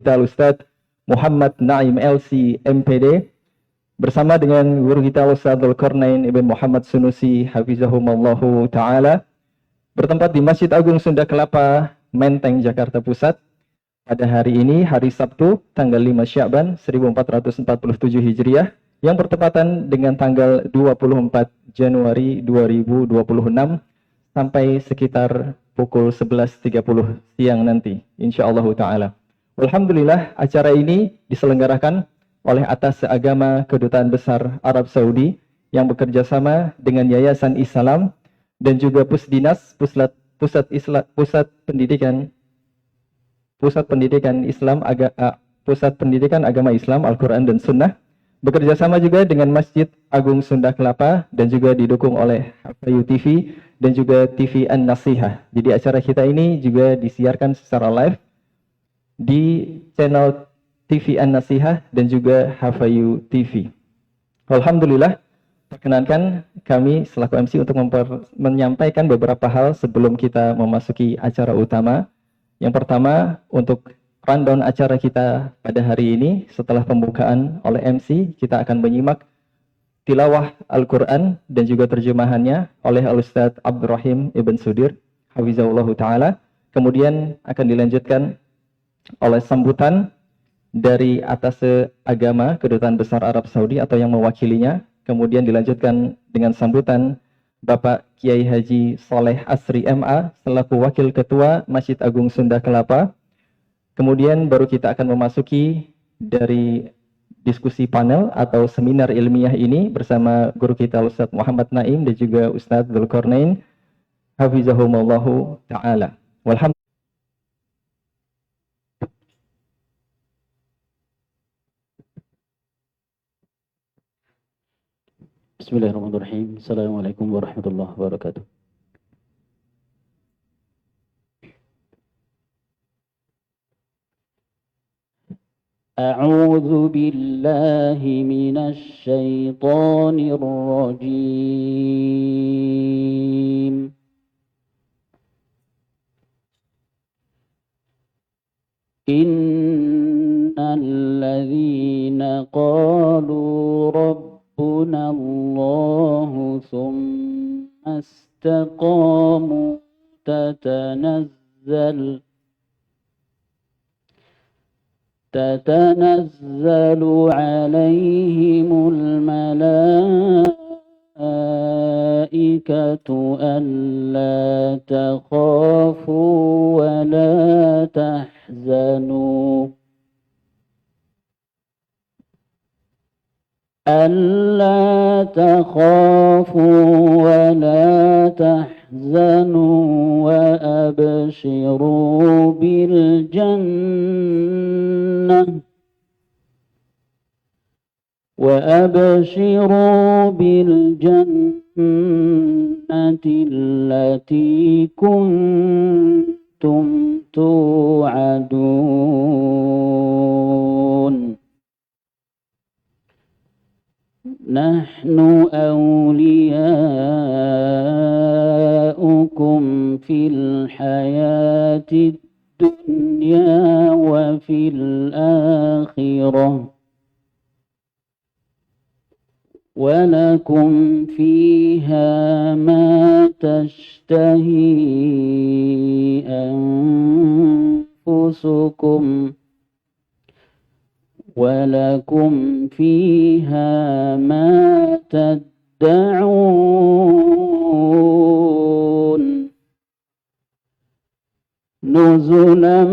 kita Ustadz Muhammad Naim LC MPD bersama dengan guru kita Ustadz Dzulqarnain Ibn Muhammad Sunusi Hafizahumallahu Ta'ala bertempat di Masjid Agung Sunda Kelapa, Menteng, Jakarta Pusat pada hari ini, hari Sabtu, tanggal 5 Sya'ban 1447 Hijriah yang bertepatan dengan tanggal 24 Januari 2026 sampai sekitar pukul 11.30 siang nanti, insyaallah ta'ala. Alhamdulillah, acara ini diselenggarakan oleh Atas Agama Kedutaan Besar Arab Saudi yang bekerja sama dengan Yayasan Islam dan juga Pusdinas, Pusat Pendidikan Agama Islam Al-Quran dan Sunnah, bekerja sama juga dengan Masjid Agung Sunda Kelapa dan juga didukung oleh Hafayu TV dan juga TV An-Nasihah. Jadi acara kita ini juga disiarkan secara live di channel TV An-Nasihah dan juga Hafayu TV. Alhamdulillah, perkenankan kami selaku MC untuk menyampaikan beberapa hal sebelum kita memasuki acara utama. Yang pertama, untuk rundown acara kita pada hari ini, setelah pembukaan oleh MC, kita akan menyimak tilawah Al-Quran dan juga terjemahannya oleh Al-Ustadz Abdurrahim Ibn Sudir, Hafizahullah Ta'ala. Kemudian akan dilanjutkan oleh sambutan dari Atas Agama Kedutaan Besar Arab Saudi atau yang mewakilinya. Kemudian dilanjutkan dengan sambutan Bapak Kiai Haji Soleh Asri MA selaku Wakil Ketua Masjid Agung Sunda Kelapa. Kemudian baru kita akan memasuki dari diskusi panel atau seminar ilmiah ini bersama guru kita Ustadz Muhammad Naim dan juga Ustadz Dzulqarnain Hafizahumallahu Ta'ala. Walhamdulillah. Bismillahirrahmanirrahim. Assalamualaikum warahmatullahi wabarakatuh. أعوذ بالله من الشيطان الرجيم إن الذين قالوا ربنا الله ثم استقاموا تتنزل عليهم الملائكة ألا تخافوا ولا تحزنوا وأبشروا بالجنة التي كنتم توعدون نحن أولياؤكم في الحياة الدنيا وفي الآخرة ولكم فيها ما تشتهي أنفسكم ولكم فيها ما تدعون نزلا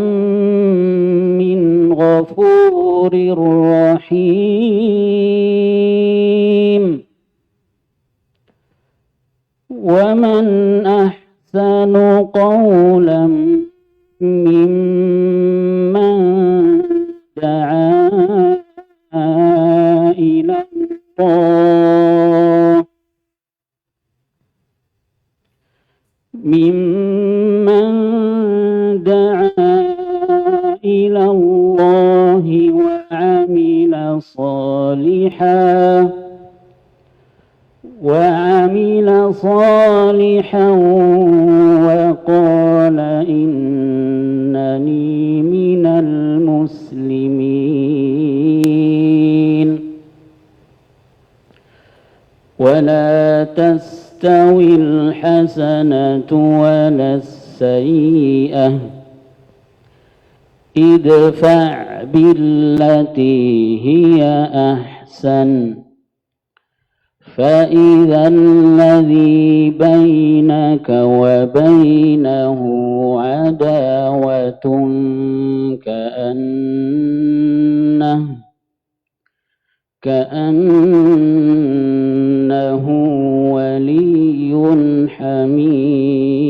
من غفور رحيم ومن أحسن قولا ممن دعا إلى الله وعمل صالحا وقال إنني من المسلمين المسلمين ولا تستوي الحسنة ولا السيئة ادفع بالتي هي أحسن فإذا الذي بينك وبينه عداوة كأنه ولي حميم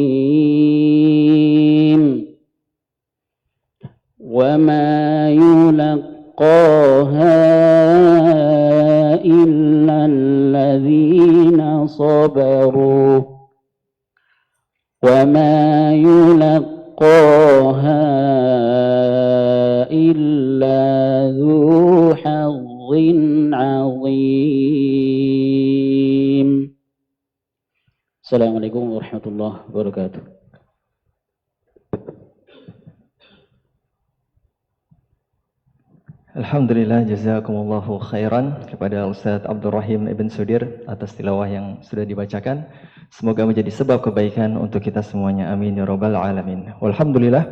وما يلقاها إلا الذين صبروا وما يلقاها إلا ذو حظ عظيم. Assalamualaikum warahmatullahi wabarakatuh. Alhamdulillah, jazakumullahu khairan kepada Ustadz Abdul Rahim Ibn Sudir atas tilawah yang sudah dibacakan. Semoga menjadi sebab kebaikan untuk kita semuanya. Amin ya rabbal alamin. Walhamdulillah,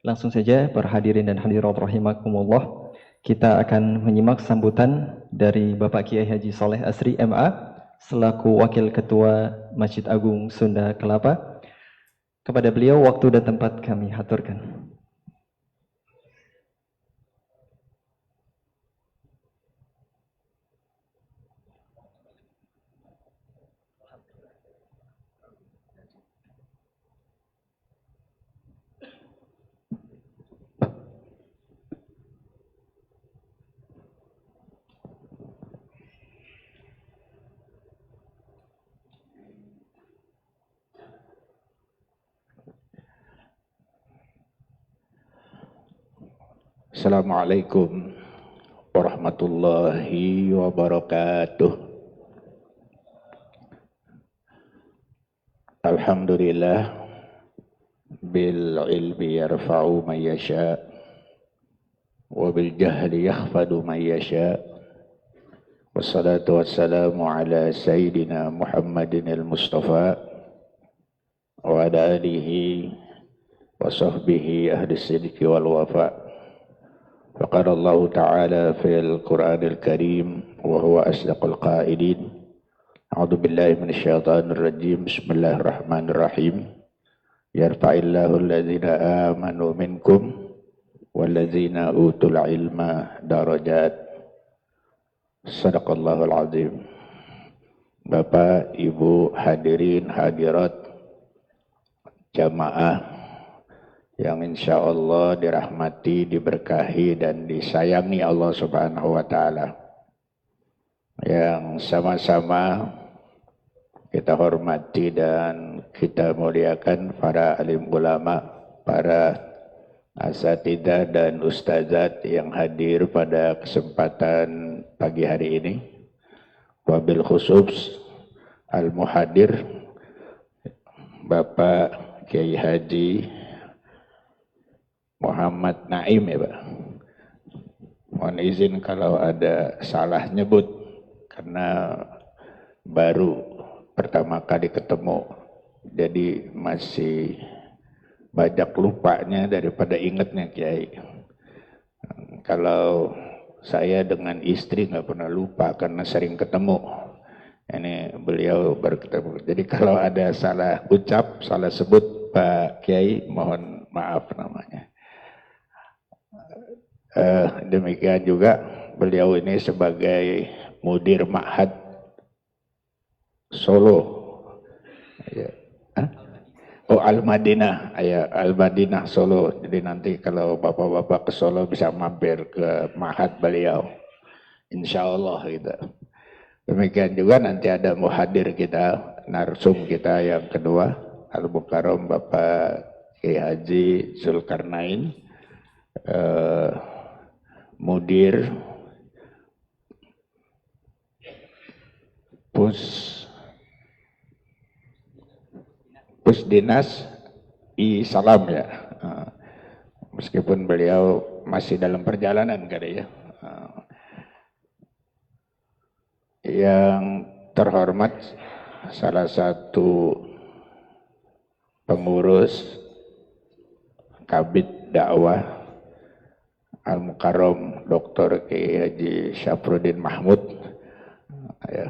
langsung saja para hadirin dan hadirat rahimakumullah, kita akan menyimak sambutan dari Bapak Kiai Haji Saleh Asri MA selaku Wakil Ketua Masjid Agung Sunda Kelapa. Kepada beliau waktu dan tempat kami haturkan. Assalamualaikum warahmatullahi wabarakatuh. Alhamdulillah bil ilmi yarfa'u man yasha wa bil jahli yakhfadu man yasha. Wassalatu wassalamu ala sayyidina Muhammadin al-Mustafa wa ala alihi wa sahbihi ahli sidqi wal wafa. فقال الله تعالى في القرآن الكريم وهو أصدق القائلين أعوذ بالله من الشيطان الرجيم بسم الله الرحمن الرحيم يرفع الله الذين آمنوا منكم والذين أوتوا العلم درجات صدق الله العظيم. Bapak, Ibu, hadirin, hadirat, jamaah yang insya Allah dirahmati, diberkahi, dan disayangi Allah Subhanahu wa Ta'ala, yang sama-sama kita hormati dan kita muliakan para alim ulama, para asatidzah dan ustazat yang hadir pada kesempatan pagi hari ini. Wabil khusus al-muhadir Bapak Kiai Haji Muhammad Naim ya Pak. Mohon izin kalau ada salah nyebut karena baru pertama kali ketemu, jadi masih banyak lupanya daripada ingatnya Kiai. Kalau saya dengan istri nggak pernah lupa karena sering ketemu. Ini beliau baru ketemu. Jadi kalau ada salah ucap, salah sebut Pak Kiai, mohon maaf namanya. Demikian juga beliau ini sebagai mudir Ma'had Solo ya. Oh Al-Madinah ya, Al-Madinah Solo. Jadi nanti kalau bapak-bapak ke Solo bisa mampir ke Ma'had beliau, insya Allah gitu. Demikian juga nanti ada muhadir kita, narsum kita yang kedua, Al-Mukarram Bapak Kiai Haji Zulkarnain, mudir Pusdinas I Salam ya. Meskipun beliau masih dalam perjalanan kali ya. Yang terhormat salah satu pengurus Kabid Dakwah Al-Mukarram Dr. Kiai Haji Syafruddin Mahmud. Ya.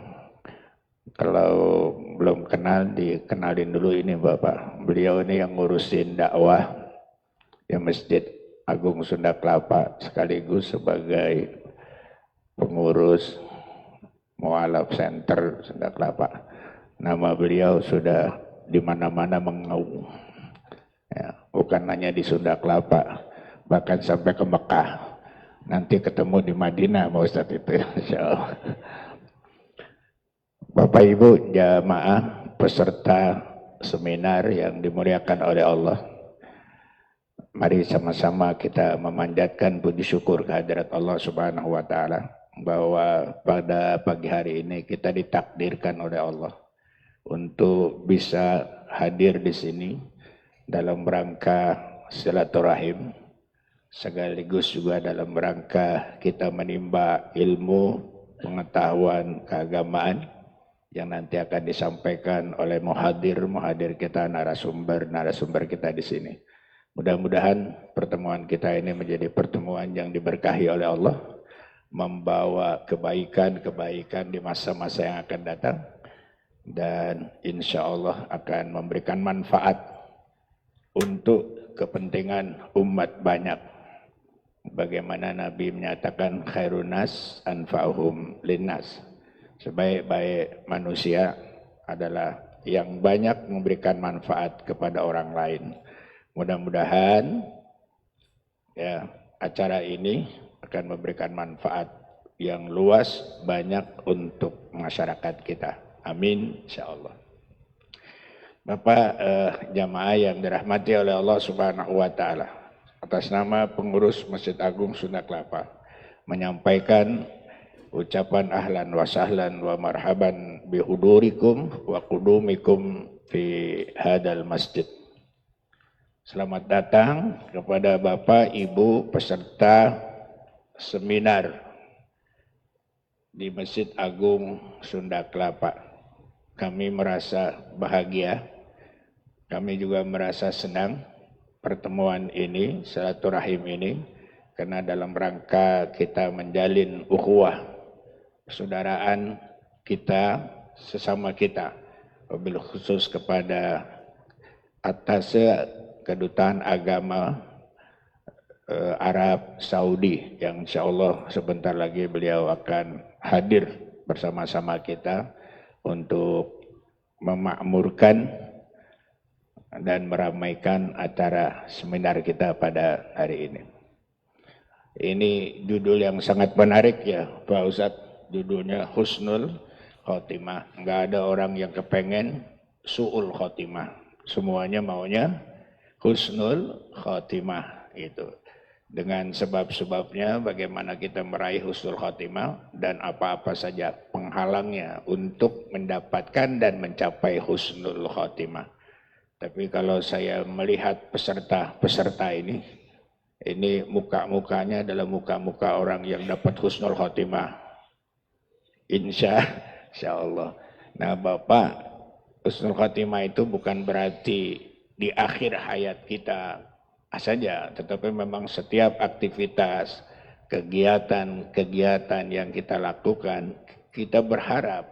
Kalau belum kenal, dikenalin dulu ini Bapak. Beliau ini yang ngurusin dakwah di Masjid Agung Sunda Kelapa sekaligus sebagai pengurus Mu'alaf Center Sunda Kelapa. Nama beliau sudah di mana-mana mengaung. Ya, bukan hanya di Sunda Kelapa, bahkan sampai ke Mekah. Nanti ketemu di Madinah, Pak Ustadz itu ya, insya Allah. Bapak Ibu jamaah peserta seminar yang dimuliakan oleh Allah. Mari sama-sama kita memanjatkan puji syukur kehadirat Allah Subhanahu wa taala bahwa pada pagi hari ini kita ditakdirkan oleh Allah untuk bisa hadir di sini dalam rangka silaturahim sekaligus juga dalam rangka kita menimba ilmu pengetahuan keagamaan yang nanti akan disampaikan oleh muhadir kita, narasumber kita di sini. Mudah-mudahan pertemuan kita ini menjadi pertemuan yang diberkahi oleh Allah, membawa kebaikan di masa-masa yang akan datang, dan insya Allah akan memberikan manfaat untuk kepentingan umat banyak. Bagaimana Nabi menyatakan khairun nas anfa'uhum linnas. Sebaik-baik manusia adalah yang banyak memberikan manfaat kepada orang lain. Mudah-mudahan ya acara ini akan memberikan manfaat yang luas banyak untuk masyarakat kita. Amin insyaallah. Bapak jamaah yang dirahmati oleh Allah Subhanahu wa taala, atas nama pengurus Masjid Agung Sunda Kelapa menyampaikan ucapan ahlan wa sahlan wa marhaban bihudurikum wa qudumikum fi hadal masjid. Selamat datang kepada Bapak Ibu peserta seminar di Masjid Agung Sunda Kelapa. Kami merasa bahagia, kami juga merasa senang pertemuan ini, silaturahim ini, karena dalam rangka kita menjalin ukhuwah persaudaraan kita sesama kita, wabil khusus kepada Atasnya Kedutaan Agama Arab Saudi yang insya Allah sebentar lagi beliau akan hadir bersama-sama kita untuk memakmurkan dan meramaikan acara seminar kita pada hari ini. Ini judul yang sangat menarik ya Pak Ustadz. Judulnya Husnul Khotimah. Enggak ada orang yang kepengen Su'ul Khotimah. Semuanya maunya Husnul Khotimah itu. Dengan sebab-sebabnya bagaimana kita meraih Husnul Khotimah dan apa-apa saja penghalangnya untuk mendapatkan dan mencapai Husnul Khotimah. Tapi kalau saya melihat peserta-peserta ini muka-mukanya adalah muka-muka orang yang dapat Husnul Khotimah. Insya Allah. Nah Bapak, Husnul Khotimah itu bukan berarti di akhir hayat kita saja, tetapi memang setiap aktivitas, kegiatan yang kita lakukan, kita berharap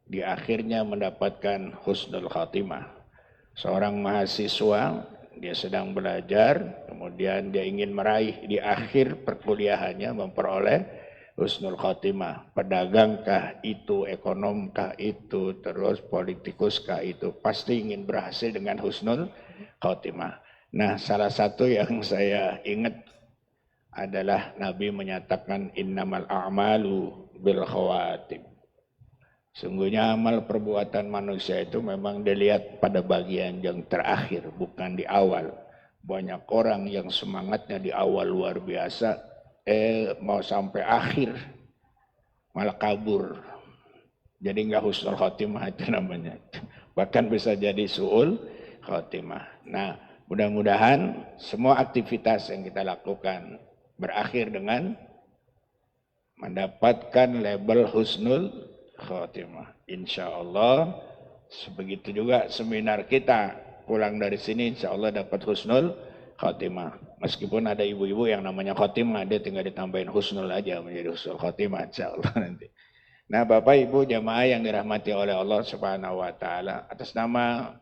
di akhirnya mendapatkan Husnul Khotimah. Seorang mahasiswa, dia sedang belajar, kemudian dia ingin meraih di akhir perkuliahannya memperoleh Husnul Khotimah. Pedagangkah itu, ekonomkah itu, terus politikuskah itu, pasti ingin berhasil dengan Husnul Khotimah. Nah, salah satu yang saya ingat adalah Nabi menyatakan innamal a'malu bil khawatim. Sungguhnya amal perbuatan manusia itu memang dilihat pada bagian yang terakhir, bukan di awal. Banyak orang yang semangatnya di awal luar biasa, mau sampai akhir malah kabur. Jadi enggak Husnul Khotimah itu namanya. Bahkan bisa jadi Su'ul Khotimah. Nah, Mudah-mudahan semua aktivitas yang kita lakukan berakhir dengan mendapatkan label husnul khotimah. Insya Allah, begitu juga seminar kita pulang dari sini, insya Allah dapat husnul khotimah. Meskipun ada ibu-ibu yang namanya khotimah, dia tinggal ditambahin husnul aja menjadi husnul khotimah, insya Allah nanti. Nah, Bapak Ibu jamaah yang dirahmati oleh Allah Subhanahu wa taala, atas nama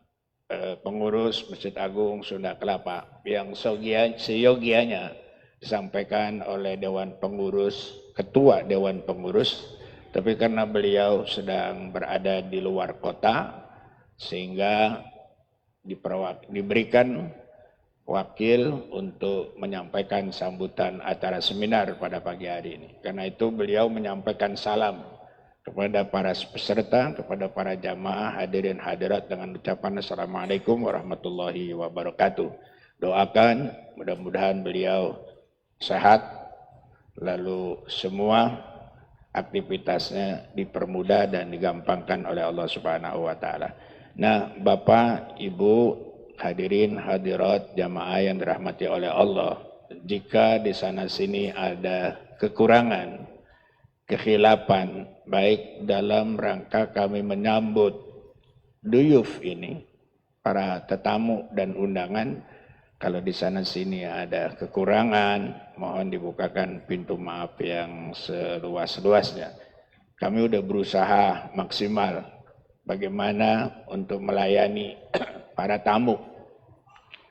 pengurus Masjid Agung Sunda Kelapa yang seyogianya disampaikan oleh Dewan Pengurus, Ketua Dewan Pengurus, tapi karena beliau sedang berada di luar kota sehingga diberikan wakil untuk menyampaikan sambutan acara seminar pada pagi hari ini. Karena itu beliau menyampaikan salam kepada para peserta, kepada para jamaah hadirin hadirat dengan ucapan Assalamualaikum warahmatullahi wabarakatuh. Doakan mudah-mudahan beliau sehat, lalu semua aktivitasnya dipermudah dan digampangkan oleh Allah Subhanahu wa taala. Nah, Bapak, Ibu, hadirin hadirat jamaah yang dirahmati oleh Allah, jika di sana sini ada kekurangan, kekhilafan, baik dalam rangka kami menyambut duyuf ini, para tetamu dan undangan, kalau di sana sini ada kekurangan, mohon dibukakan pintu maaf yang seluas-luasnya. Kami udah berusaha maksimal bagaimana untuk melayani para tamu,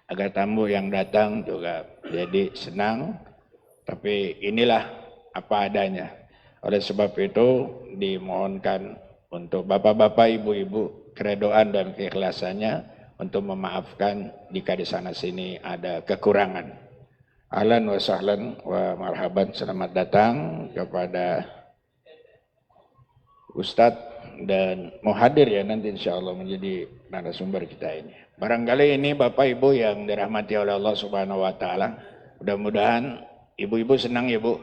agar tamu yang datang juga jadi senang, tapi inilah apa adanya. Oleh sebab itu dimohonkan untuk bapak-bapak, ibu-ibu, keredoan dan keikhlasannya untuk memaafkan jika di sana sini ada kekurangan. Ahlan wa sahlan wa marhaban, selamat datang kepada Ustadz dan mau hadir ya nanti insya Allah menjadi narasumber kita ini. Barangkali ini Bapak Ibu yang dirahmati oleh Allah Subhanahu wa taala, mudah-mudahan ibu-ibu senang ya Bu.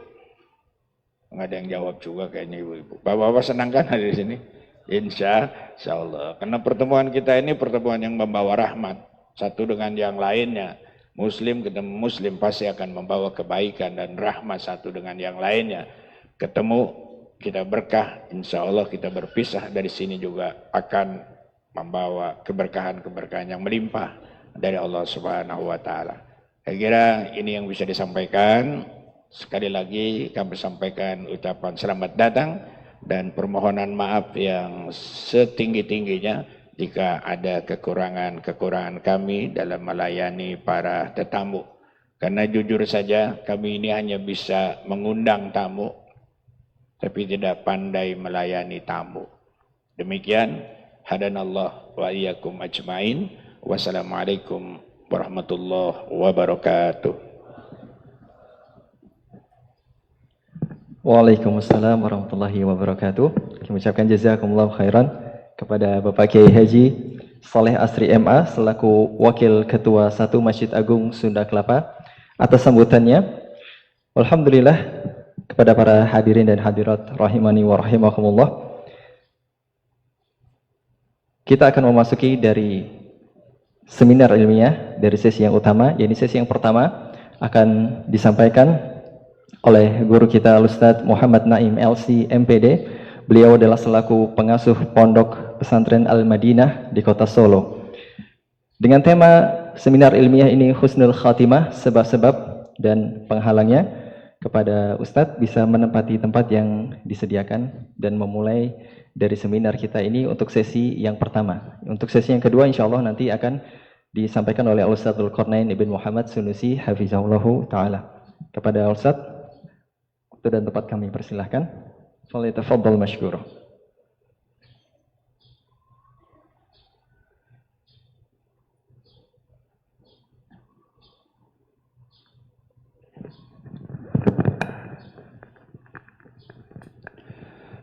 Nggak ada yang jawab juga kayaknya ibu-ibu. Bapak-bapak senang kan ada di sini? Insya Allah. Karena pertemuan kita ini pertemuan yang membawa rahmat. Satu dengan yang lainnya. Muslim ketemu Muslim pasti akan membawa kebaikan dan rahmat satu dengan yang lainnya. Ketemu kita berkah. Insya Allah kita berpisah dari sini juga akan membawa keberkahan-keberkahan yang melimpah dari Allah Subhanahu wa taala. Saya kira ini yang bisa disampaikan. Sekali lagi kami sampaikan ucapan selamat datang dan permohonan maaf yang setinggi-tingginya jika ada kekurangan-kekurangan kami dalam melayani para tetamu. Karena jujur saja kami ini hanya bisa mengundang tamu, tapi tidak pandai melayani tamu. Demikian, hadanallah wa iyyakum ajmain. Wassalamualaikum warahmatullahi wabarakatuh. Waalaikumsalam warahmatullahi wabarakatuh. Kami ucapkan jazakumullah khairan kepada Bapak Kiai Haji Saleh Asri MA selaku Wakil Ketua 1 Masjid Agung Sunda Kelapa atas sambutannya. Alhamdulillah, kepada para hadirin dan hadirat rahimani wa rahimakumullah. Kita akan memasuki dari seminar ilmiah dari sesi yang utama, yakni sesi yang pertama akan disampaikan oleh guru kita Ustadz Muhammad Naim LC MPD. Beliau adalah selaku pengasuh Pondok Pesantren Al-Madinah di Kota Solo. Dengan tema seminar ilmiah ini Husnul Khatimah, sebab-sebab dan penghalangnya, kepada Ustadz bisa menempati tempat yang disediakan dan memulai dari seminar kita ini untuk sesi yang pertama. Untuk sesi yang kedua insya Allah nanti akan disampaikan oleh Ustadz Dzulqarnain Ibn Muhammad Sunusi Hafizahullahu Ta'ala. Kepada Ustadz dan tempat kami persilahkan. Falyatafaddal masykur.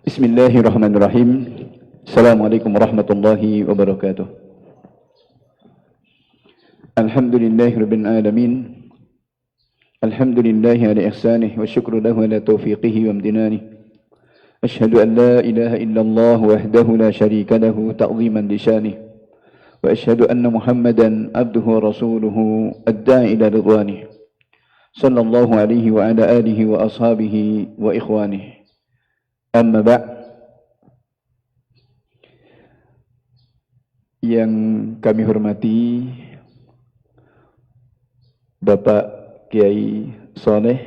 Bismillahirrahmanirrahim. Assalamualaikum warahmatullahi wabarakatuh. Alhamdulillahirabbil alamin. Alhamdulillahi ala ihsanih wa syukru lahu ala taufiqihi wa amdinani. Ashhadu an la ilaha illallah wahdahu la syarika lahu ta'ziman li syanih. وأشهد أن محمدا عبده ورسوله الداعي إلى رضوانه صلى الله عليه وعلى آله وأصحابه وإخوانه أما بعد. Yang kami hormati Bapak Kiai Soleh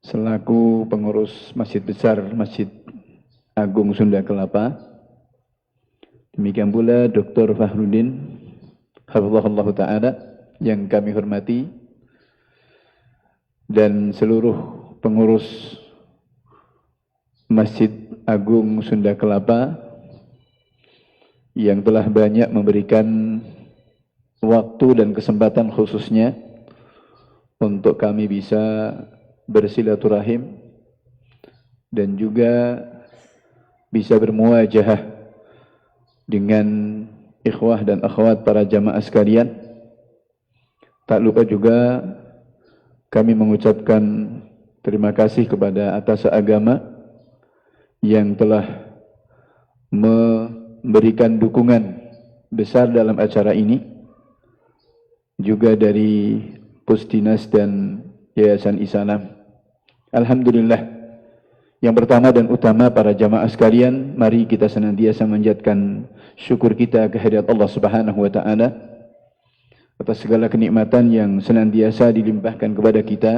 selaku pengurus Masjid Besar Masjid Agung Sunda Kelapa. Demikian pula Dr. Fahrudin hafizahullah ta'ala yang kami hormati, dan seluruh pengurus Masjid Agung Sunda Kelapa yang telah banyak memberikan waktu dan kesempatan khususnya untuk kami bisa bersilaturahim dan juga bisa bermuajahah dengan ikhwah dan akhwat para jamaah sekalian. Tak lupa juga kami mengucapkan terima kasih kepada atasan agama yang telah memberikan dukungan besar dalam acara ini, juga dari Pusdinas dan Yayasan Isalam. Alhamdulillah. Yang pertama dan utama para jamaah sekalian, mari kita senantiasa menjadikan syukur kita kehadirat Allah Subhanahu wa taala atas segala kenikmatan yang senantiasa dilimpahkan kepada kita,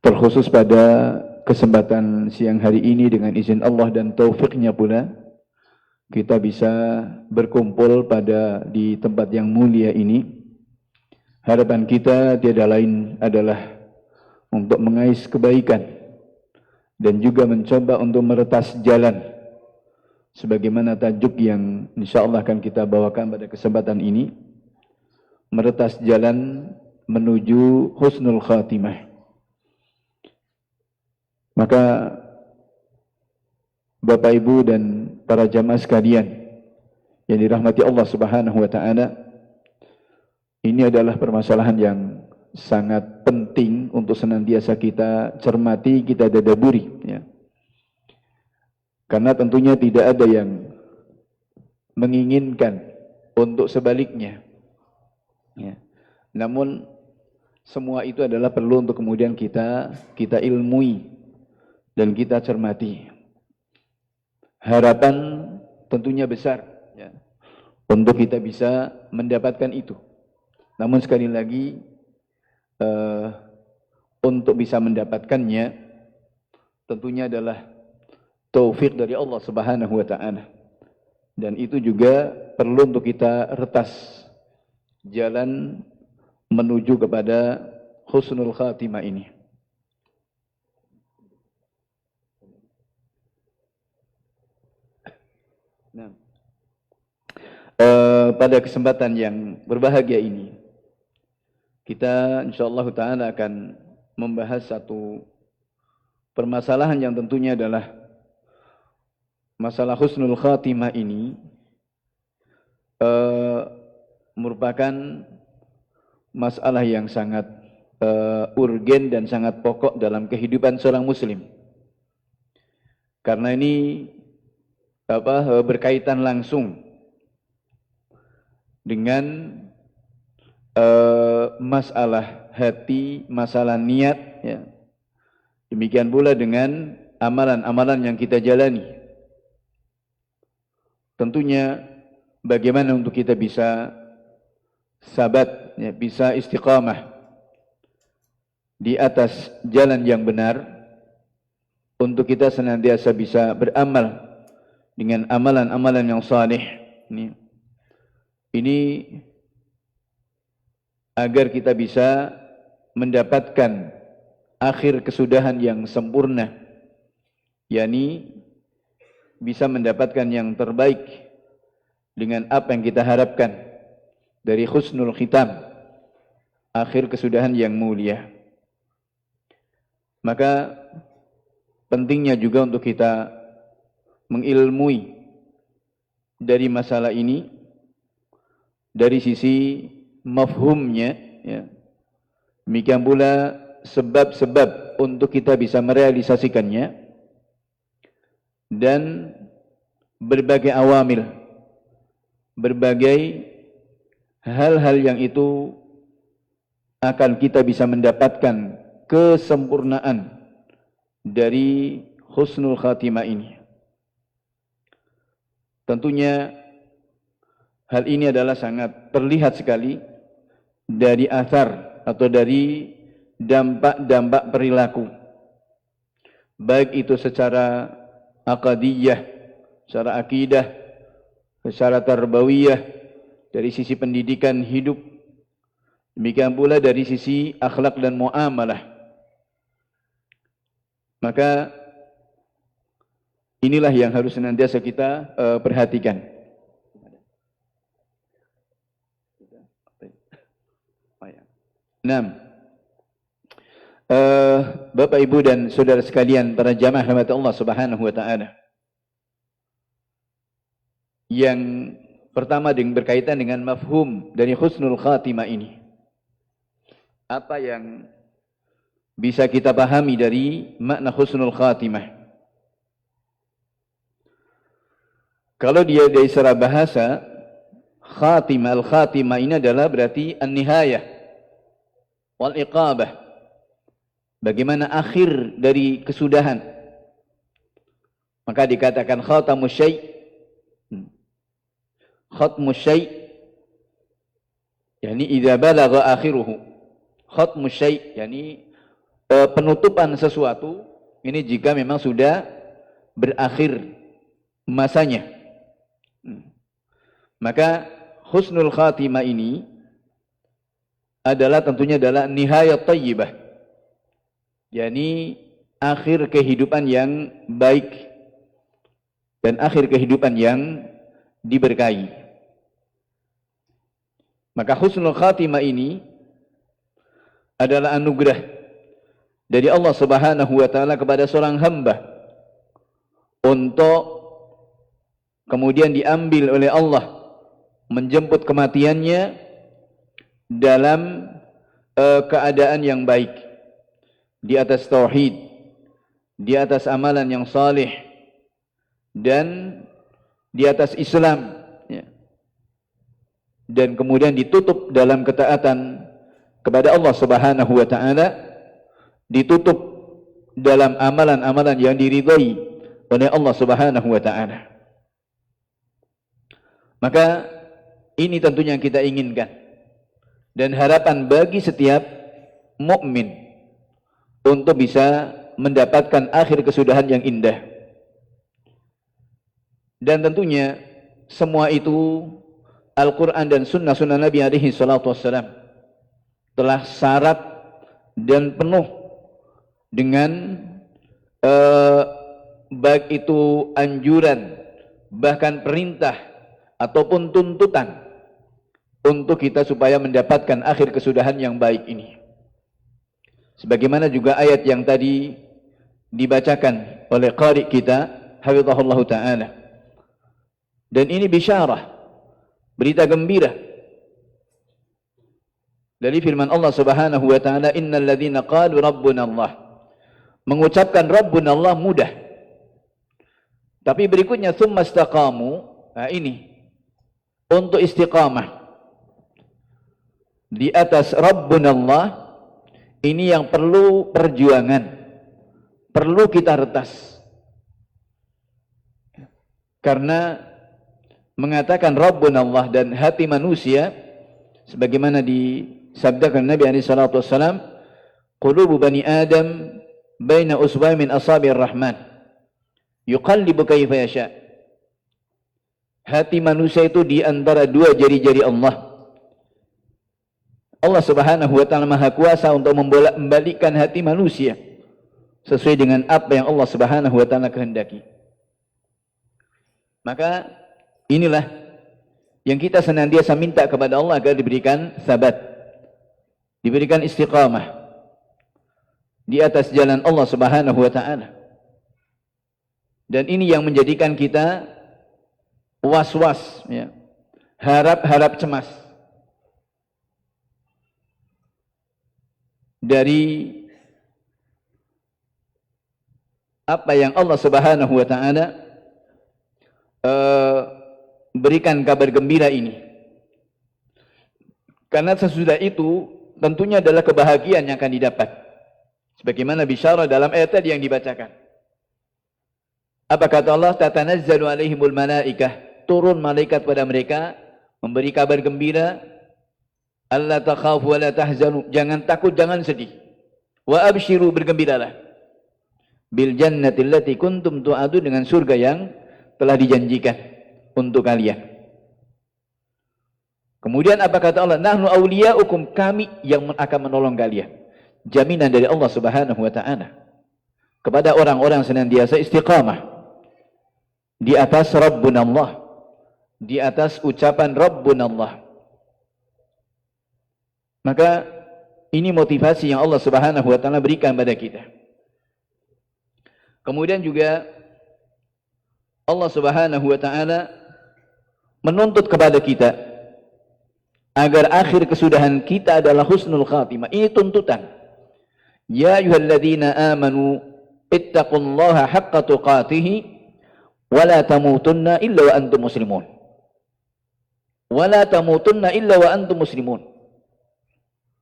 terkhusus pada kesempatan siang hari ini dengan izin Allah dan taufiknya pula kita bisa berkumpul di tempat yang mulia ini. Harapan kita tiada lain adalah untuk mengais kebaikan dan juga mencoba untuk meretas jalan sebagaimana tajuk yang insyaallah akan kita bawakan pada kesempatan ini, meretas jalan menuju husnul khatimah. Maka Bapak Ibu dan para jamaah sekalian yang dirahmati Allah Subhanahu wa taala, ini adalah permasalahan yang sangat penting untuk senantiasa kita cermati, kita tadabburi, ya. Karena tentunya tidak ada yang menginginkan untuk sebaliknya, ya. Namun semua itu adalah perlu untuk kemudian kita ilmui dan kita cermati. Harapan tentunya besar, ya, untuk kita bisa mendapatkan itu. Namun sekali lagi, untuk bisa mendapatkannya tentunya adalah taufik dari Allah Subhanahu wa taala. Dan itu juga perlu untuk kita retas jalan menuju kepada husnul khatimah ini. Nah, pada kesempatan yang berbahagia ini, kita insyaallah ta'ala akan membahas satu permasalahan yang tentunya adalah masalah husnul khatimah ini merupakan masalah yang sangat urgen dan sangat pokok dalam kehidupan seorang muslim. Karena ini berkaitan langsung dengan masalah hati, masalah niat, ya. Demikian pula dengan amalan-amalan yang kita jalani. Tentunya bagaimana untuk kita bisa sabat, ya, bisa istiqamah di atas jalan yang benar, untuk kita senantiasa bisa beramal dengan amalan-amalan yang saleh. Ini agar kita bisa mendapatkan akhir kesudahan yang sempurna, yakni bisa mendapatkan yang terbaik dengan apa yang kita harapkan dari husnul khitam, akhir kesudahan yang mulia. Maka pentingnya juga untuk kita mengilmui dari masalah ini dari sisi mafhumnya, ya. Demikian pula sebab-sebab untuk kita bisa merealisasikannya dan berbagai awamil berbagai hal-hal yang itu akan kita bisa mendapatkan kesempurnaan dari husnul khatimah ini. Tentunya hal ini adalah sangat terlihat sekali dari athar atau dari dampak-dampak perilaku, baik itu secara aqadiyah, secara akidah, secara tarbawiyah, dari sisi pendidikan hidup, demikian pula dari sisi akhlak dan muamalah. Maka inilah yang harus senantiasa kita perhatikan. Nah, Bapak Ibu dan saudara sekalian, para jamaah rahmat Allah Subhanahu wa taala. Yang pertama berkaitan dengan mafhum dari husnul khatimah ini. Apa yang bisa kita pahami dari makna husnul khatimah? Kalau dia dari secara bahasa, khatimah, al-khatimah ini adalah berarti an-nihayah wal iqabah. Bagaimana akhir dari kesudahan. Maka dikatakan khatamu syai'. Khatmu syai', yani idza balagha akhiruhu. Khatmu syai', yani penutupan sesuatu ini jika memang sudah berakhir masanya. Maka husnul khatimah ini adalah tentunya adalah nihayat thayyibah, yakni akhir kehidupan yang baik dan akhir kehidupan yang diberkahi. Maka husnul khatimah ini adalah anugerah dari Allah Subhanahu wa taala kepada seorang hamba untuk kemudian diambil oleh Allah, menjemput kematiannya dalam keadaan yang baik, di atas tauhid, di atas amalan yang saleh, dan di atas Islam, ya. Dan kemudian ditutup dalam ketaatan kepada Allah Subhanahu wa taala, ditutup dalam amalan-amalan yang diridhai oleh Allah Subhanahu wa taala. Maka ini tentunya yang kita inginkan dan harapan bagi setiap mukmin untuk bisa mendapatkan akhir kesudahan yang indah. Dan tentunya semua itu Al-Quran dan sunnah-sunnah Nabi alaihi salatu wassalam telah syarat dan penuh dengan baik itu anjuran, bahkan perintah ataupun tuntutan untuk kita supaya mendapatkan akhir kesudahan yang baik ini. Sebagaimana juga ayat yang tadi dibacakan oleh qari kita, hafizahullah ta'ala. Dan ini bisyarah, berita gembira dari firman Allah Subhanahu wa taala, innal ladzina qalu rabbuna Allah. Mengucapkan rabbuna Allah mudah. Tapi berikutnya tsumma istaqamu, nah ini untuk istiqamah di atas rabbuna Allah, ini yang perlu perjuangan, perlu kita retas. Karena mengatakan rabbuna Allah dan hati manusia, sebagaimana disabdakan Nabi alaihi salatu wassalam, qulubu bani Adam baina usba'i min asabi'ir rahman yuqallibu kaifa yasha. Hati manusia itu di antara dua jari-jari Allah. Allah Subhanahu wa taala Maha Kuasa untuk membolak-balikkan hati manusia sesuai dengan apa yang Allah Subhanahu wa taala kehendaki. Maka inilah yang kita senantiasa minta kepada Allah agar diberikan sabat, diberikan istiqamah di atas jalan Allah Subhanahu wa taala. Dan ini yang menjadikan kita was-was, ya, harap-harap cemas dari apa yang Allah Subhanahu wa taala berikan kabar gembira ini. Karena sesudah itu tentunya adalah kebahagiaan yang akan didapat. Sebagaimana bisyarah dalam ayat tadi yang dibacakan. Apa kata Allah? Tatanazzalu alaihimul malaikah. Turun malaikat pada mereka, memberi kabar gembira. Alla takhafu wa la tahzanu. Jangan takut, jangan sedih. Wa abshiru, bergembiralah. Bil jannati allati kuntum tu'adu, dengan surga yang telah dijanjikan untuk kalian. Kemudian apa kata Allah? Nahnu awliya'ukum, kami yang akan menolong kalian. Jaminan dari Allah Subhanahu wa taala kepada orang-orang senantiasa istiqamah di atas Rabbunallah, di atas ucapan Rabbunallah. Maka ini motivasi yang Allah Subhanahu wa taala berikan pada kita. Kemudian juga Allah Subhanahu wa taala menuntut kepada kita agar akhir kesudahan kita adalah husnul khatimah. Ini tuntutan. Ya ayyuhalladzina amanu ittaqullaha haqqa tuqatih wa la tamutunna illa wa antum muslimun. Wa la tamutunna illa wa antum muslimun.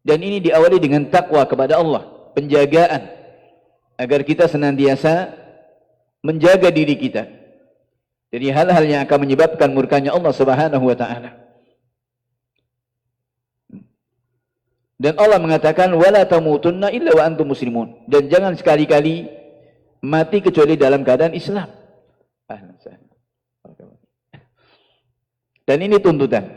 Dan ini diawali dengan takwa kepada Allah, penjagaan agar kita senantiasa menjaga diri kita dari hal-hal yang akan menyebabkan murkanya Allah Subhanahu wa taala. Dan Allah mengatakan wala tamutunna illa wa antum muslimun, dan jangan sekali-kali mati kecuali dalam keadaan Islam. Dan ini tuntutan.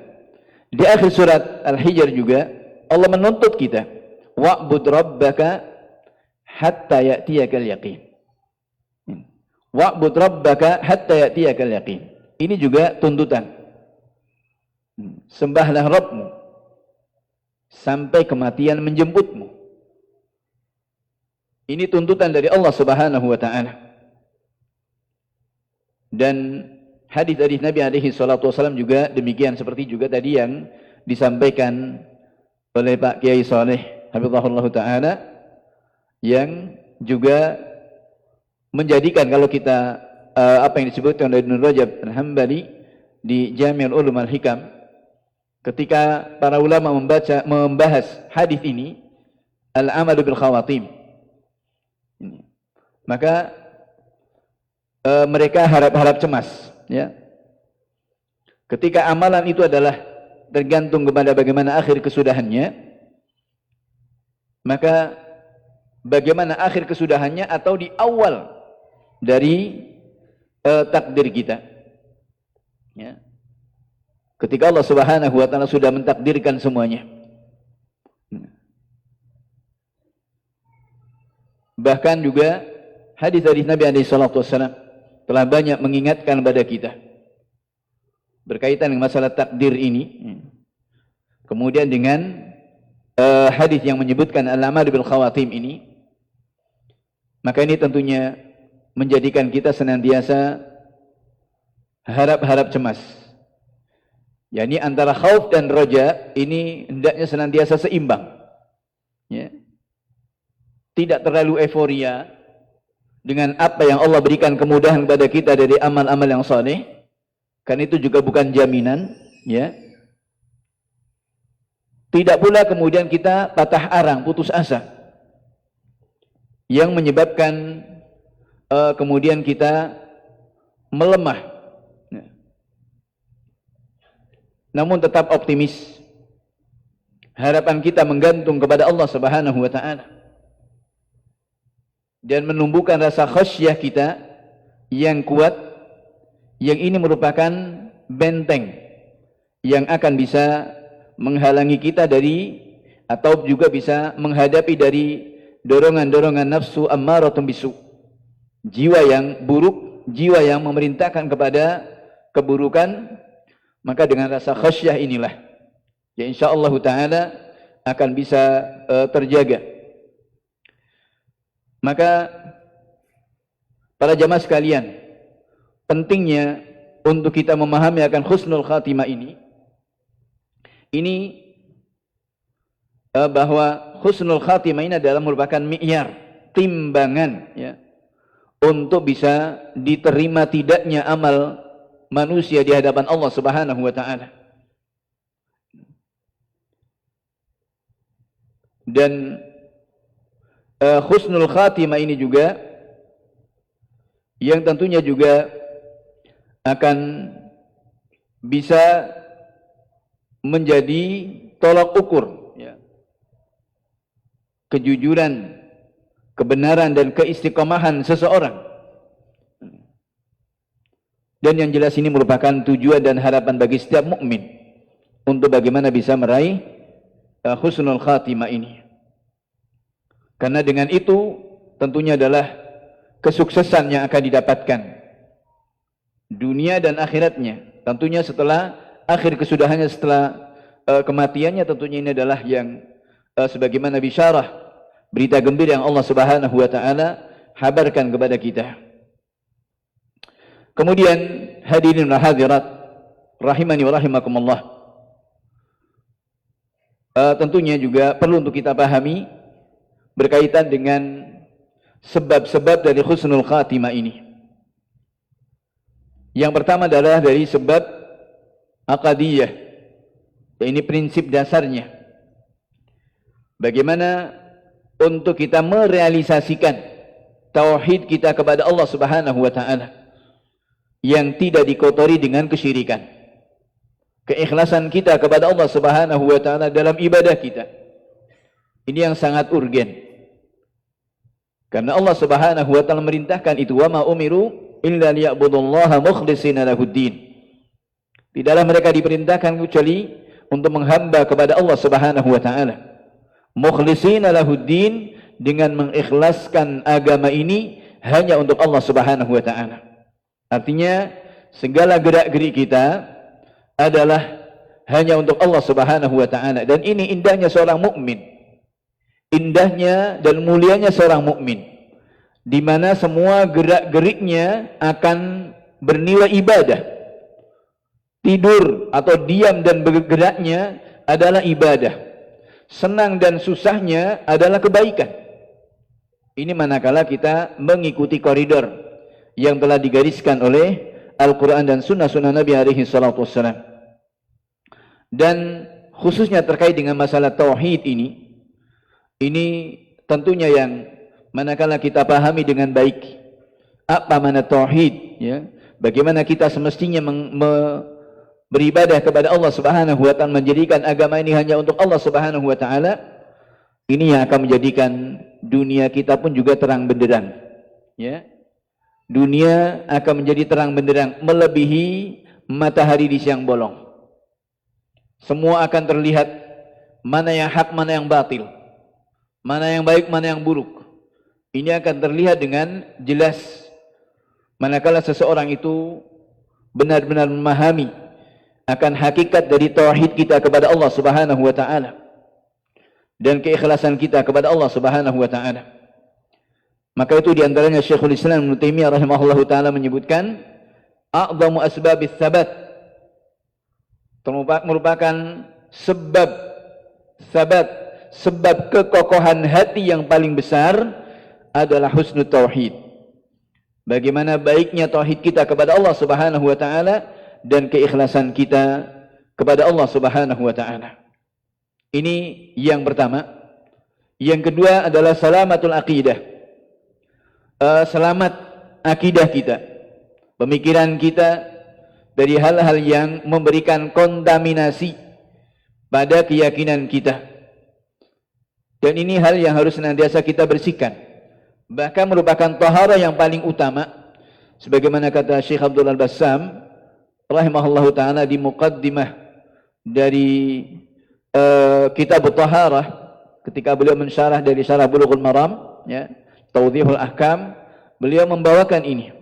Di akhir surat Al-Hijr juga Allah menuntut kita wa'bud rabbaka hatta ya'tiyakal yaqin. Wa'bud rabbaka hatta ya'tiyakal yaqin. Ini juga tuntutan. Sembahlah Rabbmu sampai kematian menjemputmu. Ini tuntutan dari Allah Subhanahu wa taala. Dan hadis-hadis Nabi alaihi salatu wasallam juga demikian, seperti juga tadi yang disampaikan oleh Pak Kiai Saleh hafizahullah taala, yang juga menjadikan kalau kita apa yang disebutkan oleh Ibnu Rajab Al-Hambali di Jami'ul Ulum Al-Hikam, ketika para ulama membahas hadis ini, al-amalu bil khawatim, maka mereka harap-harap cemas, ya. Ketika amalan itu adalah tergantung kepada bagaimana akhir kesudahannya, maka bagaimana akhir kesudahannya atau di awal dari takdir kita, ya. Ketika Allah Subhanahu wa taala sudah mentakdirkan semuanya. Bahkan juga hadis-hadis Nabi alaihi salatu wasallam telah banyak mengingatkan kepada kita berkaitan dengan masalah takdir ini. Kemudian dengan hadis yang menyebutkan al-amal bil khawatim ini, maka ini tentunya menjadikan kita senantiasa harap-harap cemas. yakni antara khauf dan roja ini hendaknya senantiasa seimbang, ya. Tidak terlalu euforia dengan apa yang Allah berikan kemudahan kepada kita dari amal-amal yang saleh, karena itu juga bukan jaminan, ya. Tidak pula kemudian kita patah arang, putus asa, yang menyebabkan kemudian kita melemah. Namun tetap optimis. Harapan kita menggantung kepada Allah Subhanahu wa taala. Dan menumbuhkan rasa khasyah kita yang kuat, yang ini merupakan benteng yang akan bisa menghalangi kita dari, atau juga bisa menghadapi dari dorongan-dorongan nafsu ammaratun bisu. Jiwa yang buruk, jiwa yang memerintahkan kepada keburukan. Maka dengan rasa khasyah inilah ya insyaallah taala akan bisa terjaga. Maka para jamaah sekalian, pentingnya untuk kita memahami akan husnul khatimah ini bahwa husnul khatimah ini adalah merupakan mi'yar, timbangan, ya, untuk bisa diterima tidaknya amal manusia di hadapan Allah Subhanahu wa taala. Dan husnul khatimah ini juga yang tentunya juga akan bisa menjadi tolak ukur ya, kejujuran, kebenaran dan keistiqomahan seseorang. Dan yang jelas ini merupakan tujuan dan harapan bagi setiap mukmin untuk bagaimana bisa meraih husnul khatimah ini. Karena dengan itu tentunya adalah kesuksesan yang akan didapatkan dunia dan akhiratnya. Tentunya setelah akhir kesudahannya, setelah kematiannya, tentunya ini adalah yang sebagaimana bisyarah, berita gembira yang Allah Subhanahu wa taala habarkan kepada kita. Kemudian hadirin wa hadirat rahimani wa rahimakumullah, tentunya juga perlu untuk kita pahami berkaitan dengan sebab-sebab dari husnul khatimah ini. Yang pertama adalah dari sebab aqadiyah. Ini prinsip dasarnya. Bagaimana untuk kita merealisasikan tauhid kita kepada Allah Subhanahu wa taala yang tidak dikotori dengan kesyirikan. Keikhlasan kita kepada Allah Subhanahu wa taala dalam ibadah kita. Ini yang sangat urgen. Karena Allah Subhanahu wa taala merintahkan itu, wa ma umiru illa liya'budullaha mukhlishina lahuddin. Tidaklah mereka diperintahkan kecuali untuk menghamba kepada Allah Subhanahu wa taala. Mukhlishina lahuddin, dengan mengikhlaskan agama ini hanya untuk Allah Subhanahu wa taala. Artinya segala gerak-gerik kita adalah hanya untuk Allah Subhanahu wa taala, dan ini indahnya seorang mukmin. Indahnya dan mulianya seorang mukmin, di mana semua gerak-geriknya akan bernilai ibadah. Tidur atau diam dan bergeraknya adalah ibadah. Senang dan susahnya adalah kebaikan. Ini manakala kita mengikuti koridor yang telah digariskan oleh Al-Quran dan sunnah-sunnah Nabi alaihi salatu wassalam. Dan khususnya terkait dengan masalah tauhid ini tentunya yang manakala kita pahami dengan baik apa makna tauhid, ya, bagaimana kita semestinya beribadah kepada Allah Subhanahu wa taala, menjadikan agama ini hanya untuk Allah Subhanahu wa taala, ini yang akan menjadikan dunia kita pun juga terang benderang, ya. Dunia akan menjadi terang benderang, melebihi matahari di siang bolong. Semua akan terlihat mana yang hak, mana yang batil, mana yang baik, mana yang buruk. Ini akan terlihat dengan jelas manakala seseorang itu benar-benar memahami akan hakikat dari tauhid kita kepada Allah Subhanahu wa taala dan keikhlasan kita kepada Allah Subhanahu wa taala. Maka itu diantaranya Syekhul Islam Ibnu Taimiyah rahimahullahu taala menyebutkan a'dhamu asbabis sabat, merupakan sebab kekokohan hati yang paling besar adalah husnul tauhid. Bagaimana baiknya tauhid kita kepada Allah Subhanahu wa taala dan keikhlasan kita kepada Allah Subhanahu wa taala. Ini yang pertama. Yang kedua adalah salamatul aqidah. Selamat akidah kita, pemikiran kita dari hal-hal yang memberikan kontaminasi pada keyakinan kita. Dan ini hal yang harus senantiasa kita bersihkan. Bahkan merupakan taharah yang paling utama, sebagaimana kata Syekh Abdul Al-Bassam rahimahullahu taala di muqaddimah dari kitab taharah, ketika beliau mensyarah dari syarah Bulughul Maram, ya, Tawdihul Ahkam, beliau membawakan ini,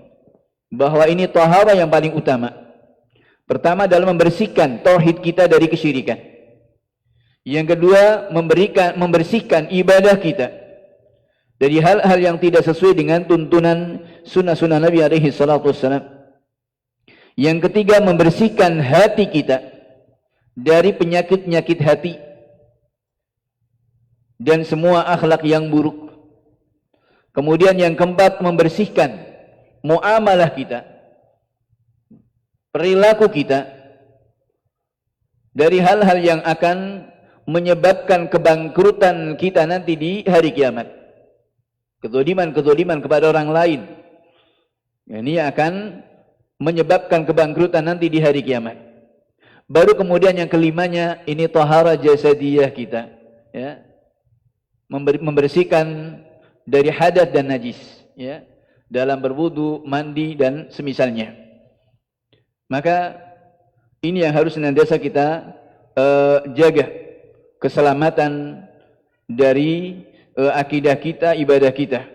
bahwa ini taharah yang paling utama. Pertama adalah membersihkan tauhid kita dari kesyirikan. Yang kedua, membersihkan ibadah kita dari hal-hal yang tidak sesuai dengan tuntunan sunnah-sunnah Nabi alaihi salatu wassalam. Yang ketiga, membersihkan hati kita dari penyakit-penyakit hati dan semua akhlak yang buruk. Kemudian yang keempat, membersihkan muamalah kita perilaku kita dari hal-hal yang akan menyebabkan kebangkrutan kita nanti di hari kiamat. Kezaliman kepada orang lain. Ini akan menyebabkan kebangkrutan nanti di hari kiamat. Baru kemudian yang kelimanya, ini tahara jasadiyah kita. Ya. Membersihkan dari hadas dan najis. Ya. Dalam berwudu, mandi, dan semisalnya. Maka ini yang harus senantiasa kita jaga. Keselamatan dari akidah kita, ibadah kita.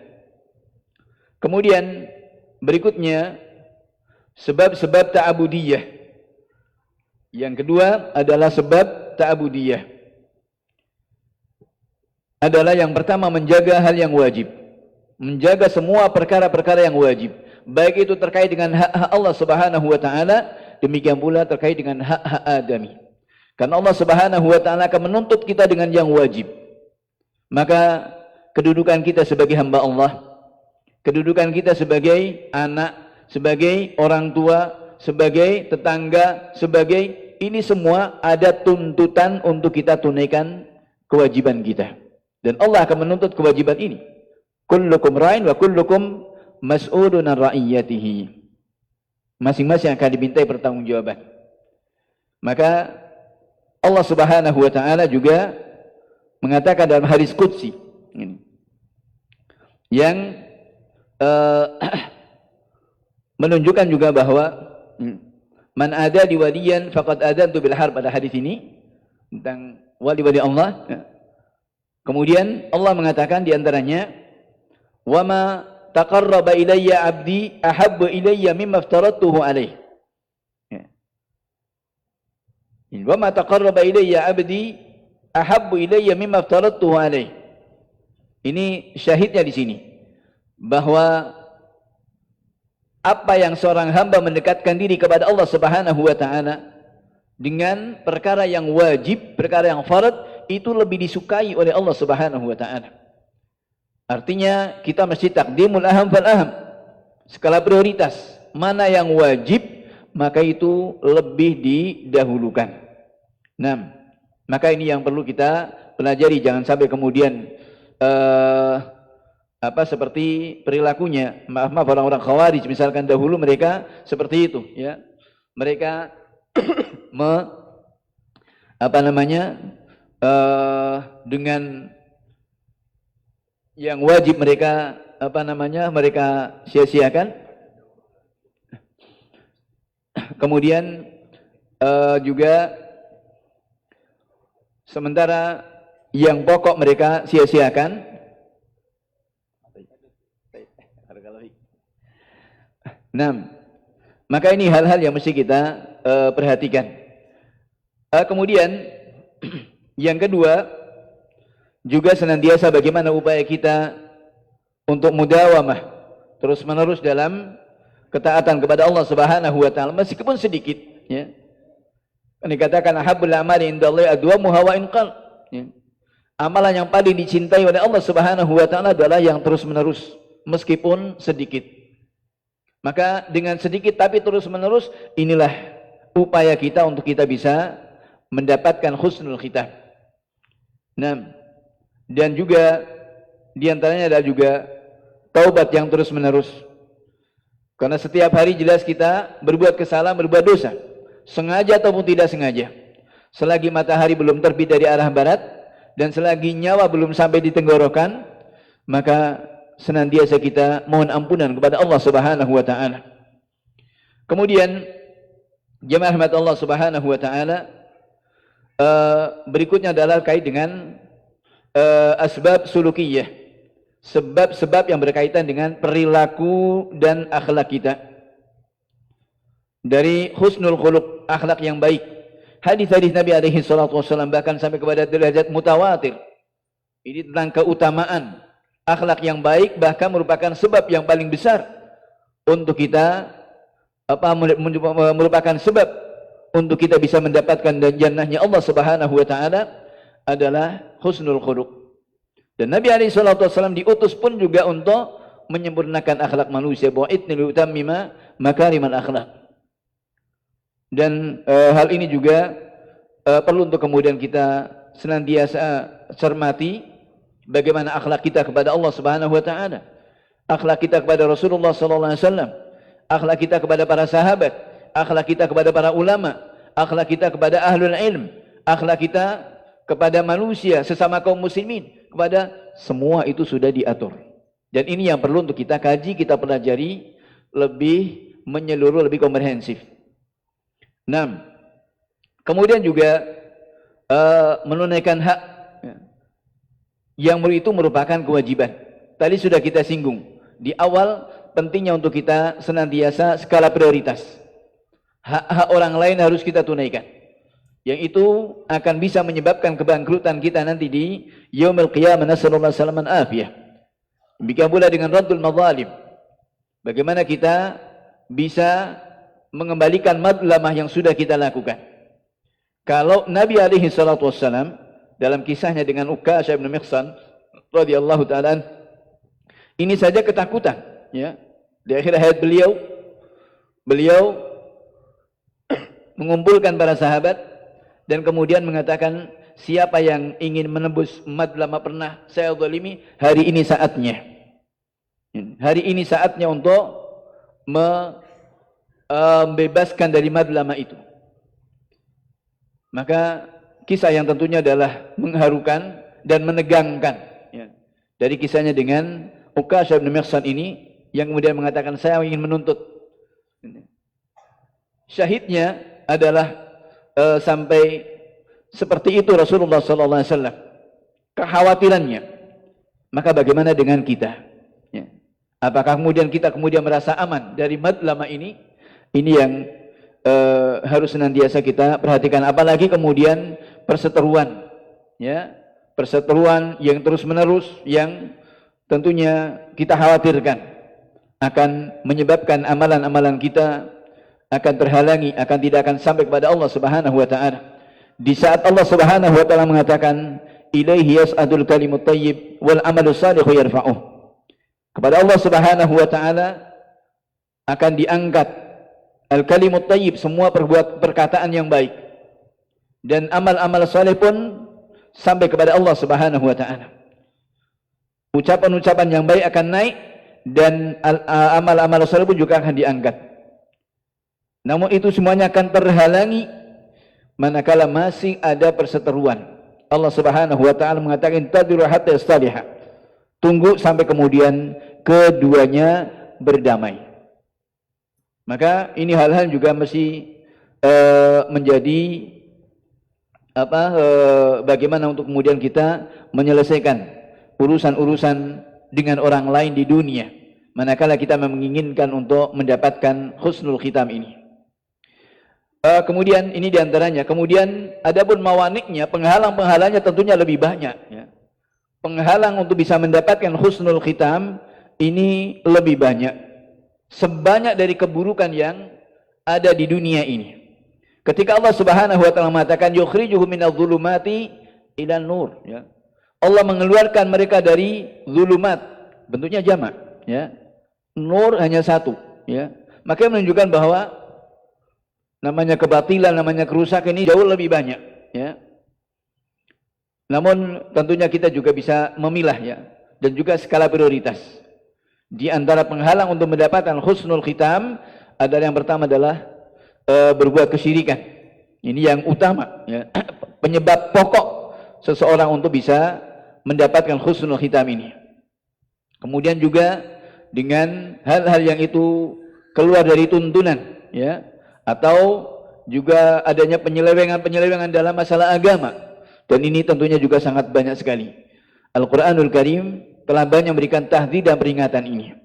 Kemudian berikutnya sebab-sebab ta'abudiyah. Yang kedua adalah sebab ta'abudiyah. Adalah yang pertama menjaga hal yang wajib. Menjaga semua perkara-perkara yang wajib. Baik itu terkait dengan hak-hak Allah Subhanahu wa taala, demikian pula terkait dengan hak-hak adami. Karena Allah Subhanahu wa taala akan menuntut kita dengan yang wajib. Maka kedudukan kita sebagai hamba Allah, kedudukan kita sebagai anak, sebagai orang tua, sebagai tetangga, sebagai ini semua ada tuntutan untuk kita tunaikan kewajiban kita. Dan Allah akan menuntut kewajiban ini. Kullukum ra'in wa kullukum mas'ulun an ra'iyatihi. Masing-masing akan dimintai pertanggungjawaban. Maka Allah Subhanahu wa taala juga mengatakan dalam hadis qudsi ini, yang menunjukkan juga bahwa man ada di waliyan faqad adantu bil harb, pada hadis ini tentang wali-wali Allah. Kemudian Allah mengatakan di antaranya, wa ma taqarraba ilayya 'abdi ahabbu ilayya mimma aftaradtuhu alaih. Wa ma taqarraba ilayya 'abdi ahabbu ilayya mimma aftaradtuhu alaih. Ini syahidnya di sini bahwa apa yang seorang hamba mendekatkan diri kepada Allah Subhanahu wa taala dengan perkara yang wajib, perkara yang farad, itu lebih disukai oleh Allah Subhanahu wa taala. Artinya kita mesti taqdimul aham fal aham. Skala prioritas, mana yang wajib maka itu lebih didahulukan. Nah, maka ini yang perlu kita pelajari, jangan sampai kemudian seperti perilakunya maaf orang-orang Khawarij misalkan, dahulu mereka seperti itu, ya. Mereka dengan yang wajib mereka mereka sia-siakan. Kemudian juga sementara yang pokok mereka sia-siakan. Nah, maka ini hal-hal yang mesti kita perhatikan. Kemudian yang kedua juga senantiasa bagaimana upaya kita untuk mudawamah, terus menerus dalam ketaatan kepada Allah Subhanahu wa taala meskipun sedikit, ya. Dikatakan ahabbul a'mali indallahi adwamuha wa in qal. Amalan yang paling dicintai oleh Allah Subhanahu wa taala adalah yang terus-menerus meskipun sedikit. Maka dengan sedikit tapi terus-menerus, inilah upaya kita untuk kita bisa mendapatkan husnul khitam. Nah, dan juga diantaranya adalah juga taubat yang terus-menerus. Karena setiap hari jelas kita berbuat kesalahan, berbuat dosa, sengaja ataupun tidak sengaja. Selagi matahari belum terbit dari arah barat dan selagi nyawa belum sampai di tenggorokan, maka senantiasa kita mohon ampunan kepada Allah Subhanahu wa taala. Kemudian jemaah rahmat Allah Subhanahu wa taala, berikutnya adalah kait dengan asbab sulukiyah, sebab-sebab yang berkaitan dengan perilaku dan akhlak kita. Dari husnul khuluq, akhlak yang baik. Hadis-hadis Nabi alaihi salatu wasallam bahkan sampai kepada derajat mutawatir. Ini tentang keutamaan akhlak yang baik, bahkan merupakan sebab yang paling besar untuk kita merupakan sebab untuk kita bisa mendapatkan jannahnya Allah Subhanahu wa taala adalah husnul khuluq. Dan Nabi alaihi salatu wasallam diutus pun juga untuk menyempurnakan akhlak manusia, bahwa itnil utammima makarimal akhlak. Dan hal ini juga perlu untuk kemudian kita senantiasa cermati bagaimana akhlak kita kepada Allah Subhanahu wa taala, akhlak kita kepada Rasulullah sallallahu alaihi wasallam, akhlak kita kepada para sahabat, akhlak kita kepada para ulama, akhlak kita kepada ahlul ilm, akhlak kita kepada manusia sesama kaum muslimin, kepada semua itu sudah diatur. Dan ini yang perlu untuk kita kaji, kita pelajari lebih menyeluruh, lebih komprehensif. 6. Kemudian juga menunaikan hak yang itu merupakan kewajiban. Tadi sudah kita singgung di awal, pentingnya untuk kita senantiasa skala prioritas. Hak-hak orang lain harus kita tunaikan, yang itu akan bisa menyebabkan kebangkrutan kita nanti di yaumil qiyamah. Nasallallahu alaihi wasallam afiyah. Demikian pula dengan raddul madzalim. Bagaimana kita bisa mengembalikan madlamah yang sudah kita lakukan. Kalau Nabi alaihi salatu wassalam dalam kisahnya dengan Uqasyah bin Mihsan radhiyallahu taala, ini saja ketakutan, ya. Di akhir hayat beliau mengumpulkan para sahabat dan kemudian mengatakan, siapa yang ingin menembus madlamah pernah saya zalimi, hari ini saatnya. Hari ini saatnya untuk membebaskan dari madlamah itu. Maka kisah yang tentunya adalah mengharukan dan menegangkan, ya. Dari kisahnya dengan Uqasyah bin Mihsan ini, yang kemudian mengatakan, saya ingin menuntut. Syahidnya adalah sampai seperti itu Rasulullah sallallahu alaihi wasallam kekhawatirannya. Maka bagaimana dengan kita, ya? Apakah kemudian kita merasa aman dari madlamah ini? Ini yang harus senantiasa kita perhatikan. Apalagi kemudian perseteruan, ya, perseteruan yang terus menerus, yang tentunya kita khawatirkan akan menyebabkan amalan-amalan kita akan terhalangi, tidak akan sampai kepada Allah Subhanahu wa taala. Di saat Allah Subhanahu wa taala mengatakan, ilaihi yas'adul kalimut thayyib wal amalu shalihu yarfa'uh. Kepada Allah Subhanahu wa taala akan diangkat al-kalimut thayyib, semua perkataan yang baik, dan amal-amal saleh pun sampai kepada Allah Subhanahu wa taala. Ucapan-ucapan yang baik akan naik dan amal-amal saleh pun juga akan diangkat. Namun itu semuanya akan terhalangi manakala masih ada perseteruan. Allah Subhanahu wa taala mengatakan, tadiru hatta yastaliha. Tunggu sampai kemudian keduanya berdamai. Maka ini hal-hal juga mesti menjadi bagaimana untuk kemudian kita menyelesaikan urusan-urusan dengan orang lain di dunia, manakala kita menginginkan untuk mendapatkan husnul khitam ini. Kemudian ini diantaranya. Kemudian adapun mawaniknya, penghalang-penghalangnya tentunya lebih banyak, ya. Penghalang untuk bisa mendapatkan husnul khitam ini lebih banyak, sebanyak dari keburukan yang ada di dunia ini. Ketika Allah Subhanahu wa taala mengatakan yukhrijuhum minadh-dhulumati ilan nur, ya. Allah mengeluarkan mereka dari zulumat, bentuknya jamak, ya. Nur hanya satu, ya. Maka menunjukkan bahwa namanya kebatilan, namanya kerusakan ini jauh lebih banyak, ya. Namun tentunya kita juga bisa memilah, ya, dan juga skala prioritas. Di antara penghalang untuk mendapatkan husnul khitam adalah yang pertama adalah berbuat kesyirikan. Ini yang utama, ya. Penyebab pokok seseorang untuk bisa mendapatkan husnul khitam ini. Kemudian juga dengan hal-hal yang itu keluar dari tuntunan, ya, atau juga adanya penyelewengan dalam masalah agama. Dan ini tentunya juga sangat banyak sekali. Al-Quranul Karim telah banyak memberikan tahdid dan peringatan ini.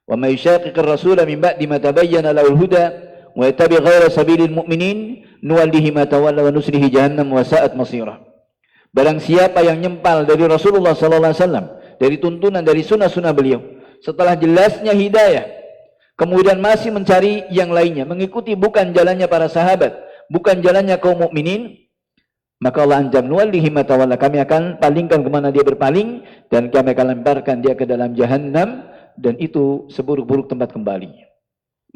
Wa may yushaqiqir rasula min ba'di ma tabayyana lahul huda wa yattabi' ghayra sabilil mu'minin nuwallihi ma tawalla wa nuslihi jahannam wa sa'at masira. Barang siapa yang nyempal dari Rasulullah sallallahu alaihi wasallam, dari tuntunan, dari sunnah-sunnah beliau, setelah jelasnya hidayah, kemudian masih mencari yang lainnya, mengikuti bukan jalannya para sahabat, bukan jalannya kaum mukminin, maka Allah ancam nuwallihi ma tawalla, kami akan palingkan kemana dia berpaling, dan kami akan lemparkan dia ke dalam jahannam, dan itu seburuk-buruk tempat kembali.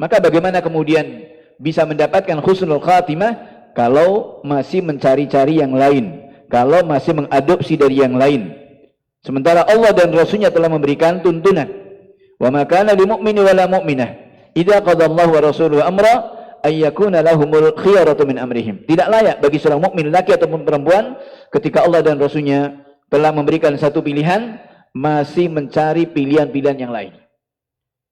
Maka bagaimana kemudian bisa mendapatkan husnul khatimah kalau masih mencari-cari yang lain, kalau masih mengadopsi dari yang lain. Sementara Allah dan Rasulnya telah memberikan tuntunan. Wa ma kana lil mu'mini wala mu'minah idza qadallahu wa rasuluhu amra ay yakuna lahumul khiyaratu min amrihim. Tidak layak bagi seorang mukmin laki ataupun perempuan ketika Allah dan Rasulnya telah memberikan satu pilihan masih mencari pilihan-pilihan yang lain.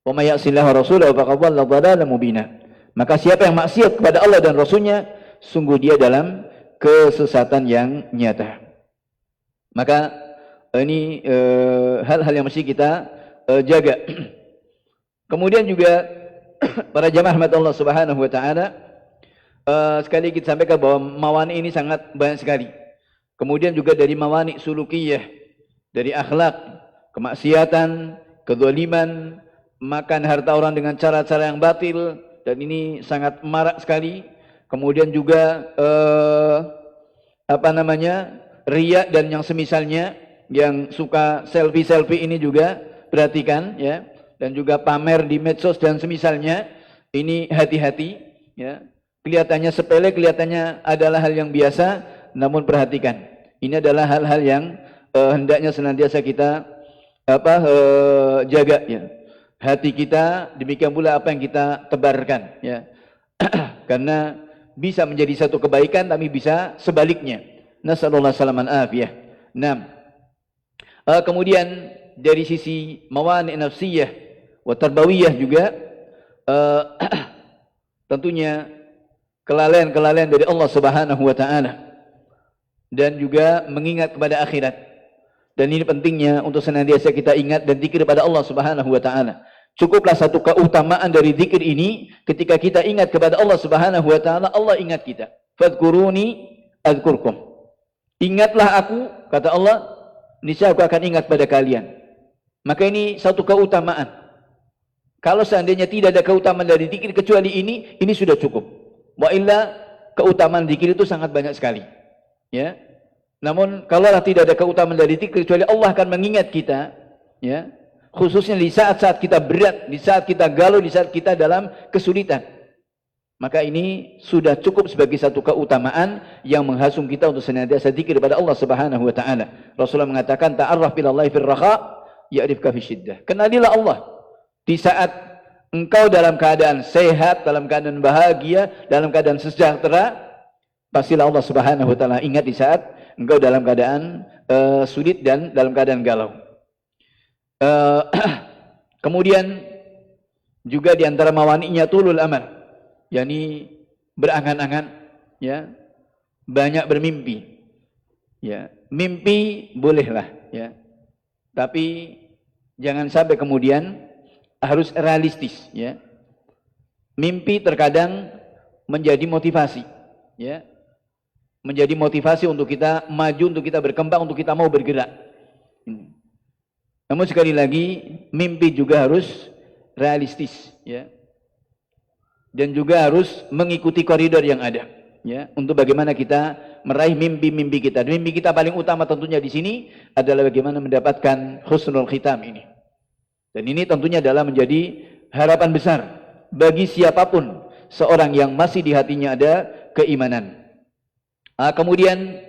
Wa may ya'sillaha rasulahu faqad dhalla dhalalan mubina. Maka siapa yang maksiat kepada Allah dan Rasulnya, sungguh dia dalam kesesatan yang nyata. Maka ini hal-hal yang mesti kita jaga. Kemudian juga para jamaah rahmat Allah Subhanahu wa taala, sekali kita sampaikan bahwa mawani ini sangat banyak sekali. Kemudian juga dari mawani sulukiyah, dari akhlak, kemaksiatan, kezaliman, makan harta orang dengan cara-cara yang batil, dan ini sangat marak sekali. Kemudian juga riya dan yang semisalnya, yang suka selfie ini juga perhatikan ya, dan juga pamer di medsos dan semisalnya, ini hati-hati ya. Kelihatannya sepele, kelihatannya adalah hal yang biasa, namun perhatikan, ini adalah hal-hal yang hendaknya senantiasa kita jaga ya. Hati kita, demikian pula apa yang kita tebarkan ya. Karena bisa menjadi satu kebaikan, tapi bisa sebaliknya. Nasallallahu salaman afiyah. Nah, kemudian dari sisi mawani nafsiyah wa tarbawiyah juga tentunya kelalaian-kelalaian dari Allah Subhanahu wa taala, dan juga mengingat kepada akhirat. Dan ini pentingnya untuk senantiasa kita ingat dan zikir kepada Allah Subhanahu wa taala. Cukuplah satu keutamaan dari zikir ini, ketika kita ingat kepada Allah Subhanahu wa taala, Allah ingat kita. Fadhkuruni adzkurkum. Ingatlah aku, kata Allah, niscaya aku akan ingat pada kalian. Maka ini satu keutamaan. Kalau seandainya tidak ada keutamaan dari zikir kecuali ini sudah cukup. Wa illa, keutamaan zikir itu sangat banyak sekali. Ya. Namun kalau tidak ada keutamaan dari zikir kecuali Allah akan mengingat kita, ya. Khususnya di saat-saat kita berat, di saat kita galau, di saat kita dalam kesulitan. Maka ini sudah cukup sebagai satu keutamaan yang menghasung kita untuk senantiasa zikir kepada Allah Subhanahu wa taala. Rasulullah mengatakan, ta'arraf billahi fir raha ya'rifka fi syiddah. Kenalilah Allah di saat engkau dalam keadaan sehat, dalam keadaan bahagia, dalam keadaan sejahtera, pastilah Allah Subhanahu wa taala ingat di saat engkau dalam keadaan sulit dan dalam keadaan galau. Kemudian juga di antara mawani'nya tulul amal, yakni berangan-angan, ya, banyak bermimpi. Ya, mimpi bolehlah, ya. Tapi jangan sampai kemudian harus realistis, ya. Mimpi terkadang menjadi motivasi, ya. Menjadi motivasi untuk kita maju, untuk kita berkembang, untuk kita mau bergerak. Namun sekali lagi, mimpi juga harus realistis, ya. Dan juga harus mengikuti koridor yang ada, ya, untuk bagaimana kita meraih mimpi-mimpi kita. Dan mimpi kita paling utama tentunya di sini adalah bagaimana mendapatkan husnul khitam ini. Dan ini tentunya adalah menjadi harapan besar bagi siapapun seorang yang masih di hatinya ada keimanan. Kemudian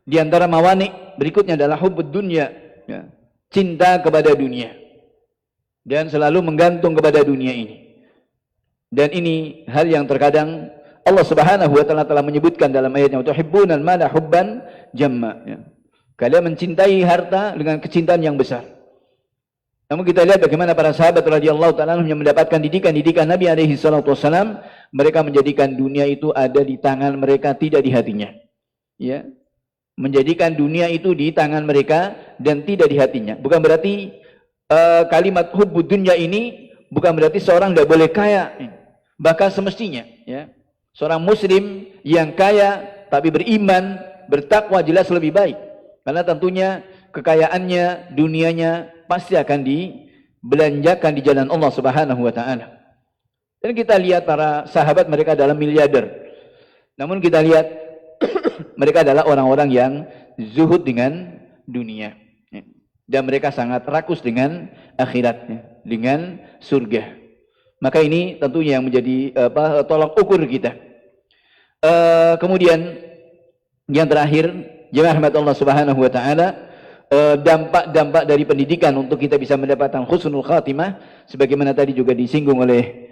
di antara mawani berikutnya adalah hubbud dunya, ya. Cinta kepada dunia dan selalu menggantung kepada dunia ini. Dan ini hal yang terkadang Allah Subhanahu wa taala telah menyebutkan dalam ayatnya, tuhibbunal mala hubban jamma, ya. Kalian mencintai harta dengan kecintaan yang besar. Namun kita lihat bagaimana para sahabat radhiyallahu taala yang mendapatkan didikan Nabi alaihi salatu wasallam, mereka menjadikan dunia itu ada di tangan mereka, tidak di hatinya. Ya. Menjadikan dunia itu di tangan mereka dan tidak di hatinya. Bukan berarti kalimat hubbud dunya ini bukan berarti seorang tidak boleh kaya. Bahkan semestinya, ya. Seorang muslim yang kaya tapi beriman, bertakwa jelas lebih baik. Karena tentunya kekayaannya, dunianya pasti akan dibelanjakan di jalan Allah Subhanahu wa taala. Dan kita lihat para sahabat, mereka adalah miliarder. Namun kita lihat mereka adalah orang-orang yang zuhud dengan dunia, dan mereka sangat rakus dengan akhiratnya, dengan surga. Maka ini tentunya yang menjadi tolak ukur kita. Kemudian yang terakhir, jemaah rahmat Allah Subhanahu wa taala, dampak-dampak dari pendidikan untuk kita bisa mendapatkan husnul khatimah sebagaimana tadi juga disinggung oleh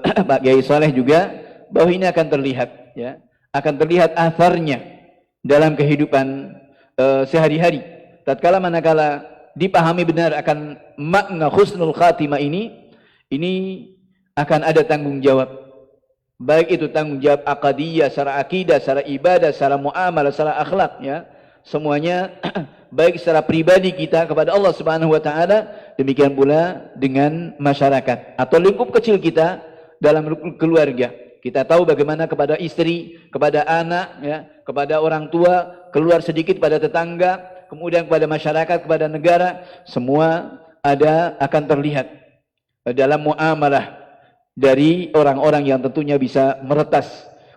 Pak Kiai Saleh juga, bahwa ini akan terlihat, ya, akan terlihat atharnya dalam kehidupan sehari-hari. Tatkala manakala dipahami benar akan makna husnul khatimah ini akan ada tanggung jawab. Baik itu tanggung jawab aqadiyah, secara akidah, secara ibadah, secara muamalah, secara akhlak, ya. Semuanya baik secara pribadi kita kepada Allah Subhanahu wa taala, demikian pula dengan masyarakat atau lingkup kecil kita dalam keluarga. Kita tahu bagaimana kepada istri, kepada anak, ya, kepada orang tua, keluar sedikit pada tetangga, kemudian kepada masyarakat, kepada negara, semua akan terlihat dalam muamalah dari orang-orang yang tentunya bisa meretas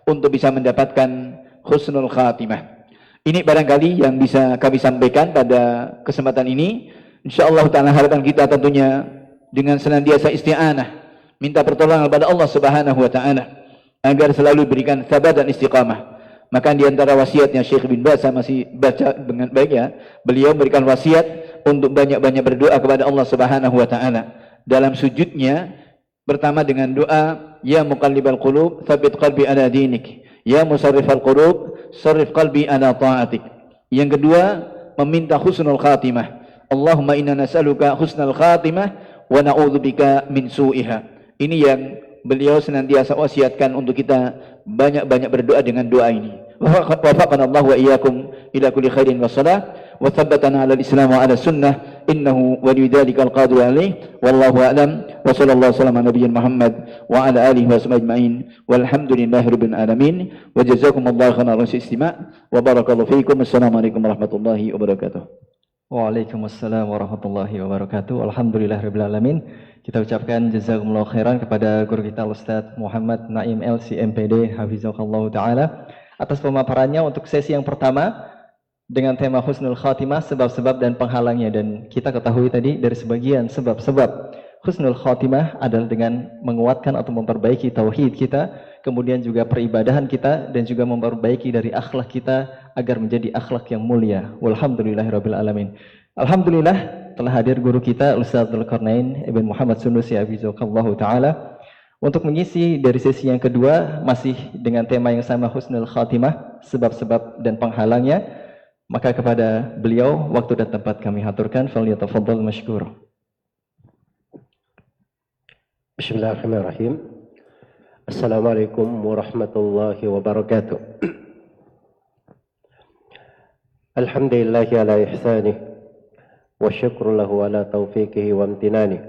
untuk bisa mendapatkan husnul khatimah. Ini barangkali yang bisa kami sampaikan pada kesempatan ini. Insyaallah ta'ala harapan kita tentunya dengan senantiasa isti'anah, minta pertolongan kepada Allah Subhanahu wa taala agar selalu berikan sabar dan istiqamah. Maka di antara wasiatnya Syekh bin Baz, saya masih baca dengan baik, ya. Beliau berikan wasiat untuk banyak-banyak berdoa kepada Allah Subhanahu wa taala. Dalam sujudnya pertama dengan doa, ya muqallibal qulub, tsabbit qalbi ala dinik. Ya musarrifal qulub, sarrif qalbi ala ta'atik. Yang kedua, meminta husnul khatimah. Allahumma inna nas'aluka husnul khatimah wa na'udzubika min su'iha. Ini yang beliau senantiasa wasiatkan untuk kita banyak-banyak berdoa dengan doa ini. Wafaqana Allah wa iyyakum ila kulli khairin wa salah wa thabbatana ala al-islam wa ala sunnah innahu waliyyu dzalika al-qadir alaih wallahu a'lam wa sallallahu alaihi wa nabiyyin Muhammad wa ala alihi wa sahbihi ajma'in walhamdulillahi rabbil alamin wa jazakumullahu khairan istima' wa barakallahu fiikum. Assalamualaikum warahmatullahi wabarakatuh. Waalaikumsalam warahmatullahi wabarakatuh. Alhamdulillahirabbil alamin. Kita ucapkan jazakumullah khairan kepada guru kita Ustaz Muhammad Naim LC MPD hafizahullah taala atas pemaparannya untuk sesi yang pertama dengan tema husnul khatimah, sebab-sebab dan penghalangnya. Dan kita ketahui tadi dari sebagian sebab-sebab husnul khatimah adalah dengan menguatkan atau memperbaiki tauhid kita, kemudian juga peribadahan kita, dan juga memperbaiki dari akhlak kita agar menjadi akhlak yang mulia. Walhamdulillahirabbil alamin. Alhamdulillah telah hadir guru kita Ustaz Dzulkarnain Ibn Muhammad Sunusi hafizahullah taala untuk mengisi dari sesi yang kedua masih dengan tema yang sama, husnul khatimah, sebab-sebab dan penghalangnya. Maka kepada beliau waktu dan tempat kami haturkan. Falyatafaddal mashkur. Bismillahirrahmanirrahim. Assalamualaikum warahmatullahi wabarakatuh. Alhamdulillahi ala ihsanih wa syukru lahu ala taufiqihi wa amtinani.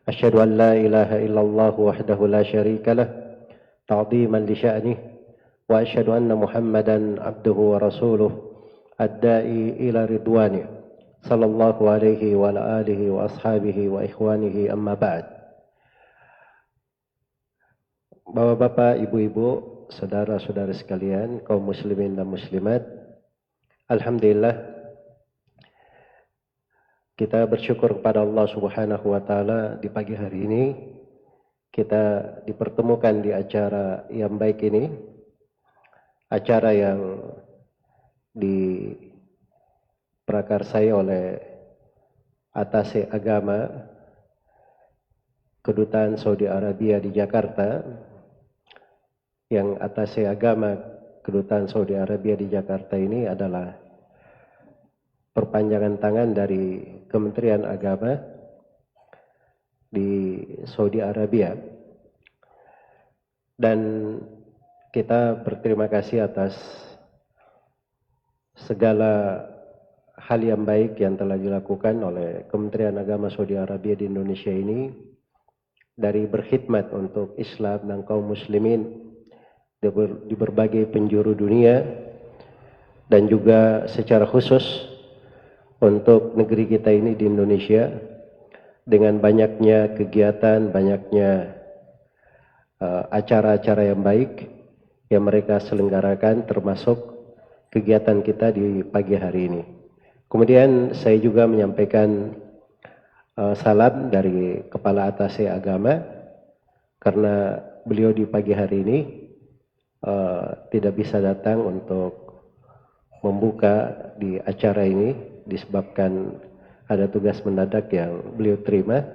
Asyhadu an la ilaha illallah wahdahu la syarika lah ta'dhiman li sya'nih wa asyhadu anna Muhammadan abduhu wa rasuluh ad-da'i ila ridwani sallallahu alaihi wa ala alihi wa ashabihi wa ikhwanihi amma ba'd. Bapak-bapak, ibu-ibu, saudara-saudara sekalian, kaum muslimin dan muslimat, alhamdulillah kita bersyukur kepada Allah Subhanahu wa taala di pagi hari ini kita dipertemukan di acara yang baik ini, acara yang diprakarsai oleh Atase Agama Kedutaan Saudi Arabia di Jakarta, yang Atase Agama Kedutaan Saudi Arabia di Jakarta ini adalah perpanjangan tangan dari Kementerian Agama di Saudi Arabia. Dan kita berterima kasih atas segala hal yang baik yang telah dilakukan oleh Kementerian Agama Saudi Arabia di Indonesia ini, dari berkhidmat untuk Islam dan kaum muslimin di berbagai penjuru dunia, dan juga secara khusus untuk negeri kita ini di Indonesia, dengan banyaknya kegiatan, banyaknya acara-acara yang baik yang mereka selenggarakan, termasuk kegiatan kita di pagi hari ini. Kemudian saya juga menyampaikan salam dari Kepala Atase Agama karena beliau di pagi hari ini tidak bisa datang untuk membuka di acara ini disebabkan ada tugas mendadak yang beliau terima,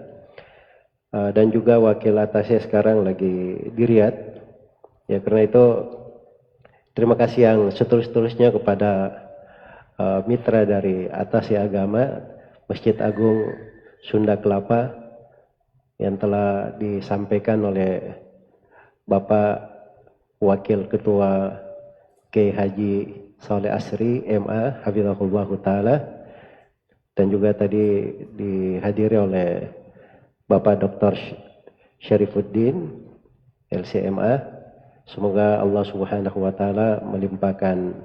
dan juga wakil atasnya sekarang lagi di Riyadh. Ya, karena itu terima kasih yang setulus-tulusnya kepada mitra dari Atasi Agama Masjid Agung Sunda Kelapa yang telah disampaikan oleh Bapak Wakil Ketua Kiai Haji Saleh Asri MA Hafizahullah Ta'ala, dan juga tadi dihadiri oleh Bapak Dr. Syarifuddin LCMA. Semoga Allah Subhanahu wa Ta'ala melimpahkan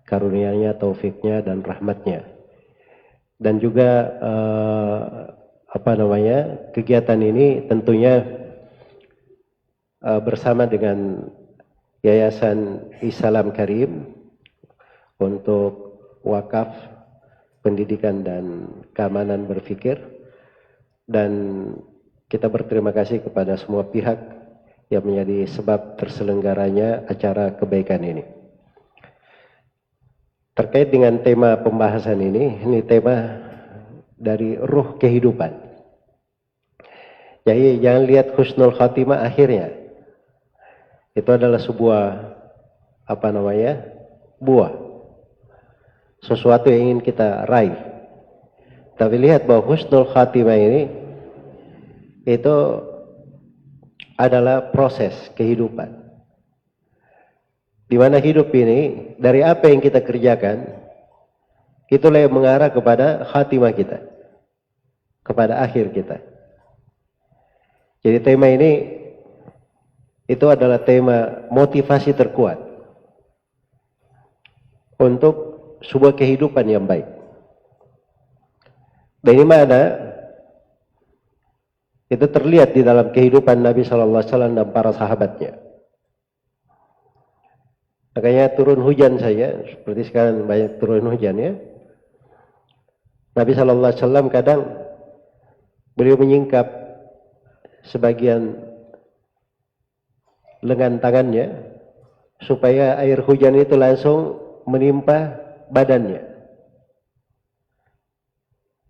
karunia-Nya, taufiknya dan rahmatnya. Dan juga kegiatan ini tentunya bersama dengan Yayasan Islam Karim untuk wakaf pendidikan dan keamanan berpikir, dan kita berterima kasih kepada semua pihak yang menjadi sebab terselenggaranya acara kebaikan ini. Terkait dengan tema pembahasan ini tema dari ruh kehidupan. Jadi jangan lihat husnul khatimah akhirnya. Itu adalah sebuah buah. Sesuatu yang ingin kita raih. Tapi lihat bahwa husnul khatimah ini itu adalah proses kehidupan. Di mana hidup ini, dari apa yang kita kerjakan, itulah yang mengarah kepada khatimah kita, kepada akhir kita. Jadi tema ini, itu adalah tema motivasi terkuat untuk sebuah kehidupan yang baik. Dan ini mana? Itu terlihat di dalam kehidupan Nabi Sallallahu Alaihi Wasallam dan para sahabatnya. Makanya turun hujan saja, seperti sekarang banyak turun hujan ya. Nabi Sallallahu Alaihi Wasallam kadang beliau menyingkap sebagian lengan tangannya supaya air hujan itu langsung menimpa badannya.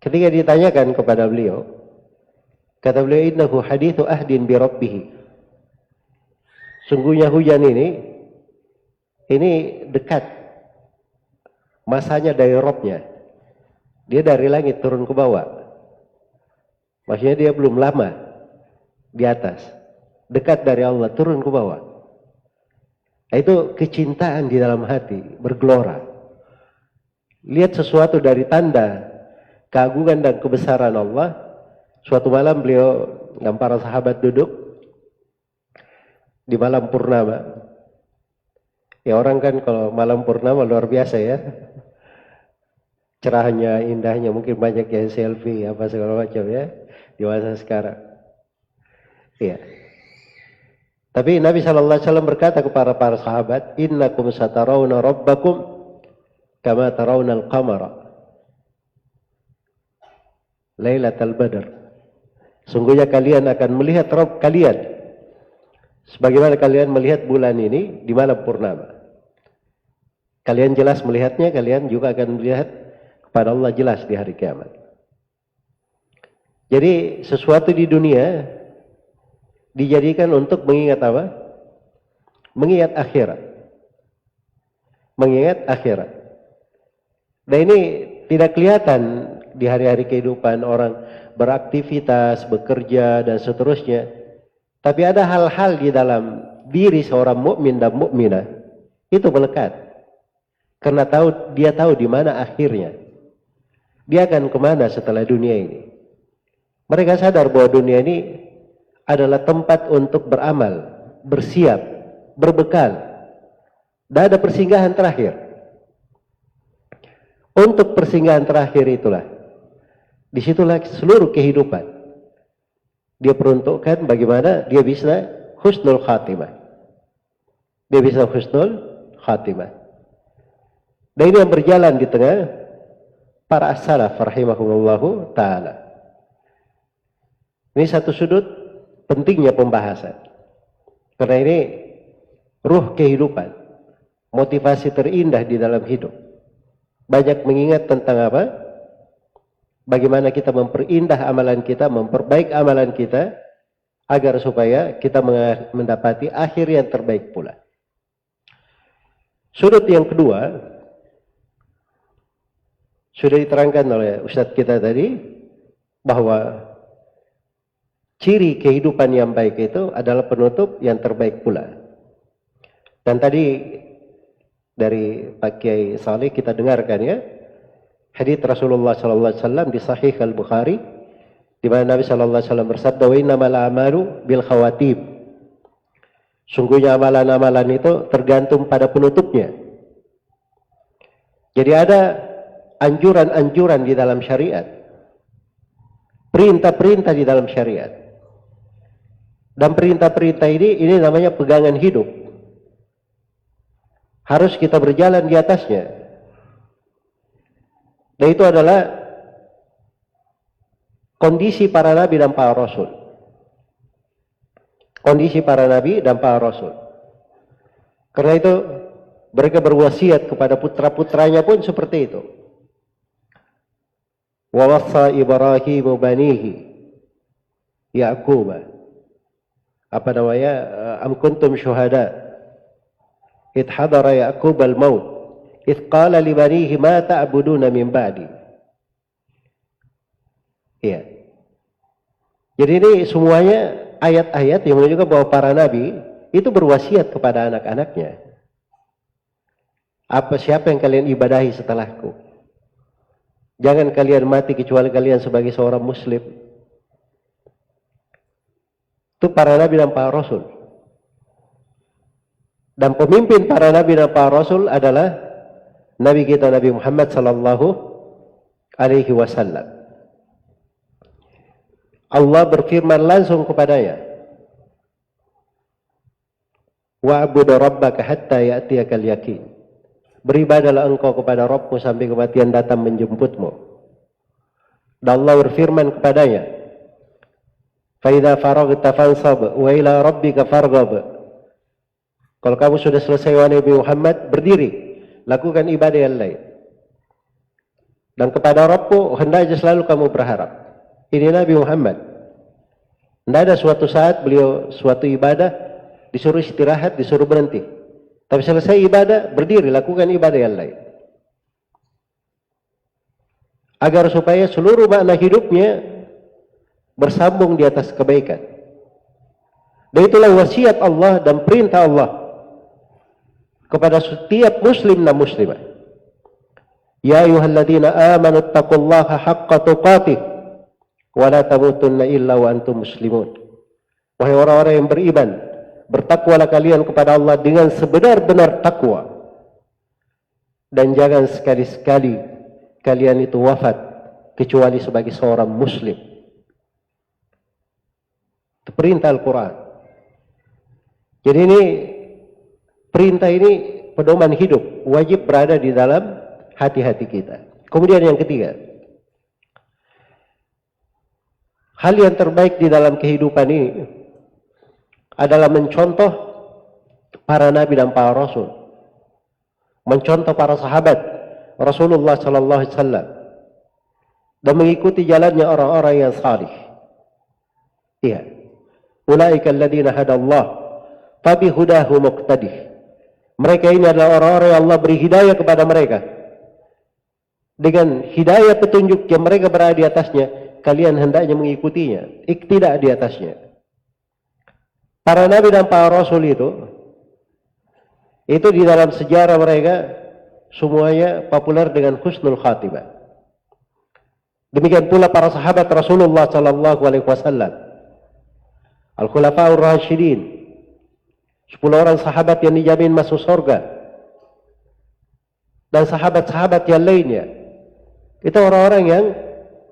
Ketika ditanyakan kepada beliau, kata beliau, innahu hadithu ahdin bi rabbih. Sungguhnya hujan ini dekat masanya dari Rabb-nya. Dia dari langit turun ke bawah. Maksudnya dia belum lama di atas. Dekat dari Allah turun ke bawah. Itu kecintaan di dalam hati bergelora. Lihat sesuatu dari tanda keagungan dan kebesaran Allah. Suatu malam beliau dan para sahabat duduk di malam purnama. Ya, orang kan kalau malam purnama luar biasa ya. Cerahnya, indahnya, mungkin banyak yang selfie apa segala macam ya di masa sekarang. Iya. Tapi Nabi Sallallahu Alaihi Wasallam berkata kepada para sahabat, innakum satarawna rabbakum kama tarawna al-qamara lailatal badr. Sungguhnya kalian akan melihat Rabb kalian sebagaimana kalian melihat bulan ini di malam purnama. Kalian jelas melihatnya, kalian juga akan melihat kepada Allah jelas di hari kiamat. Jadi sesuatu di dunia dijadikan untuk mengingat apa? Mengingat akhirat. Mengingat akhirat. Dan ini tidak kelihatan di hari-hari kehidupan orang beraktivitas, bekerja dan seterusnya. Tapi ada hal-hal di dalam diri seorang mukmin dan mukminah itu melekat. Karena dia tahu di mana akhirnya. Dia akan kemana setelah dunia ini. Mereka sadar bahwa dunia ini adalah tempat untuk beramal, bersiap, berbekal. Dan ada persinggahan terakhir. Untuk persinggahan terakhir itulah, disitulah seluruh kehidupan. Dia peruntukkan bagaimana dia bisa husnul khatimah. Dia bisa husnul khatimah. Dan ini yang berjalan di tengah para as-salaf rahimahumullahu ta'ala. Ini satu sudut pentingnya pembahasan. Karena ini ruh kehidupan, motivasi terindah di dalam hidup. Banyak mengingat tentang apa? Bagaimana kita memperindah amalan kita, memperbaik amalan kita, agar supaya kita mendapati akhir yang terbaik pula. Sudut yang kedua, sudah diterangkan oleh Ustadz kita tadi, bahwa ciri kehidupan yang baik itu adalah penutup yang terbaik pula. Dan tadi dari Pak Kiai Saleh kita dengarkan ya, hadits Rasulullah sallallahu alaihi wasallam di Sahih Al-Bukhari, di mana Nabi sallallahu alaihi wasallam bersabda, "Wa innamal a'malu bil khawatim." Sungguhnya amalan-amalan itu tergantung pada penutupnya. Jadi ada anjuran-anjuran di dalam syariat, perintah-perintah di dalam syariat. Dan perintah-perintah ini namanya pegangan hidup. Harus kita berjalan di atasnya. Dan itu adalah kondisi para nabi dan para rasul. Kondisi para nabi dan para rasul. Karena itu mereka berwasiat kepada putra-putranya pun seperti itu. Wa wassa Ibrahim banihi Ya'qub. Apa namanya? Am kuntum syuhada id hadara Ya'qub al-maut id qala li banihi ma ta'buduna min ba'di. Iya. Jadi ini semuanya ayat-ayat yang menunjukkan bahwa para nabi itu berwasiat kepada anak-anaknya. Siapa yang kalian ibadahi setelahku? Jangan kalian mati kecuali kalian sebagai seorang muslim. Itu para nabi dan para rasul. Dan pemimpin para nabi dan para rasul adalah nabi kita Nabi Muhammad sallallahu alaihi wasallam. Allah berfirman langsung kepadanya, wa'budu rabbaka hatta ya'tiyakal yaqin. Beribadalah engkau kepada Rabbmu sampai kematian datang menjemputmu. Dan Allah berfirman kepadanya, fa idza faraghta fansab wa ila rabbika farghab. Kalau kamu sudah selesai wahai Nabi Muhammad, berdiri, lakukan ibadah yang lain. Dan kepada Rabbmu hendaknya selalu kamu berharap. Ini Nabi Muhammad. Tidak ada suatu saat beliau suatu ibadah disuruh istirahat, disuruh berhenti. Tapi selesai ibadah, berdiri, lakukan ibadah yang lain. Agar supaya seluruh makna hidupnya bersambung di atas kebaikan. Dan itulah wasiat Allah dan perintah Allah kepada setiap muslim dan muslimah. Ya ayyuhalladzina amanu taqullaha haqqa tuqatih wa la tamutunna illa wa antum muslimun. Wahai orang-orang yang beriman, bertakwalah kalian kepada Allah dengan sebenar-benar takwa. Dan jangan sekali-sekali kalian itu wafat kecuali sebagai seorang muslim. Itu perintah Al-Quran. Jadi ini perintah ini pedoman hidup, wajib berada di dalam hati-hati kita. Kemudian yang ketiga, hal yang terbaik di dalam kehidupan ini adalah mencontoh para nabi dan para rasul, mencontoh para sahabat Rasulullah sallallahu alaihi wasallam, dan mengikuti jalannya orang-orang yang salih. Iya. Ulaika alladziina hadallah fabihudahu muqtadih. Mereka ini adalah orang-orang yang Allah beri hidayah kepada mereka. Dengan hidayah petunjuk yang mereka berada di atasnya, kalian hendaknya mengikutinya, iktidak di atasnya. Para nabi dan para rasul itu di dalam sejarah mereka semuanya populer dengan husnul khatimah. Demikian pula para sahabat Rasulullah sallallahu alaihi wasallam, Al-Khulafaur Rasyidin, 10 orang sahabat yang dijamin masuk surga, dan sahabat-sahabat yang lainnya. Itu orang-orang yang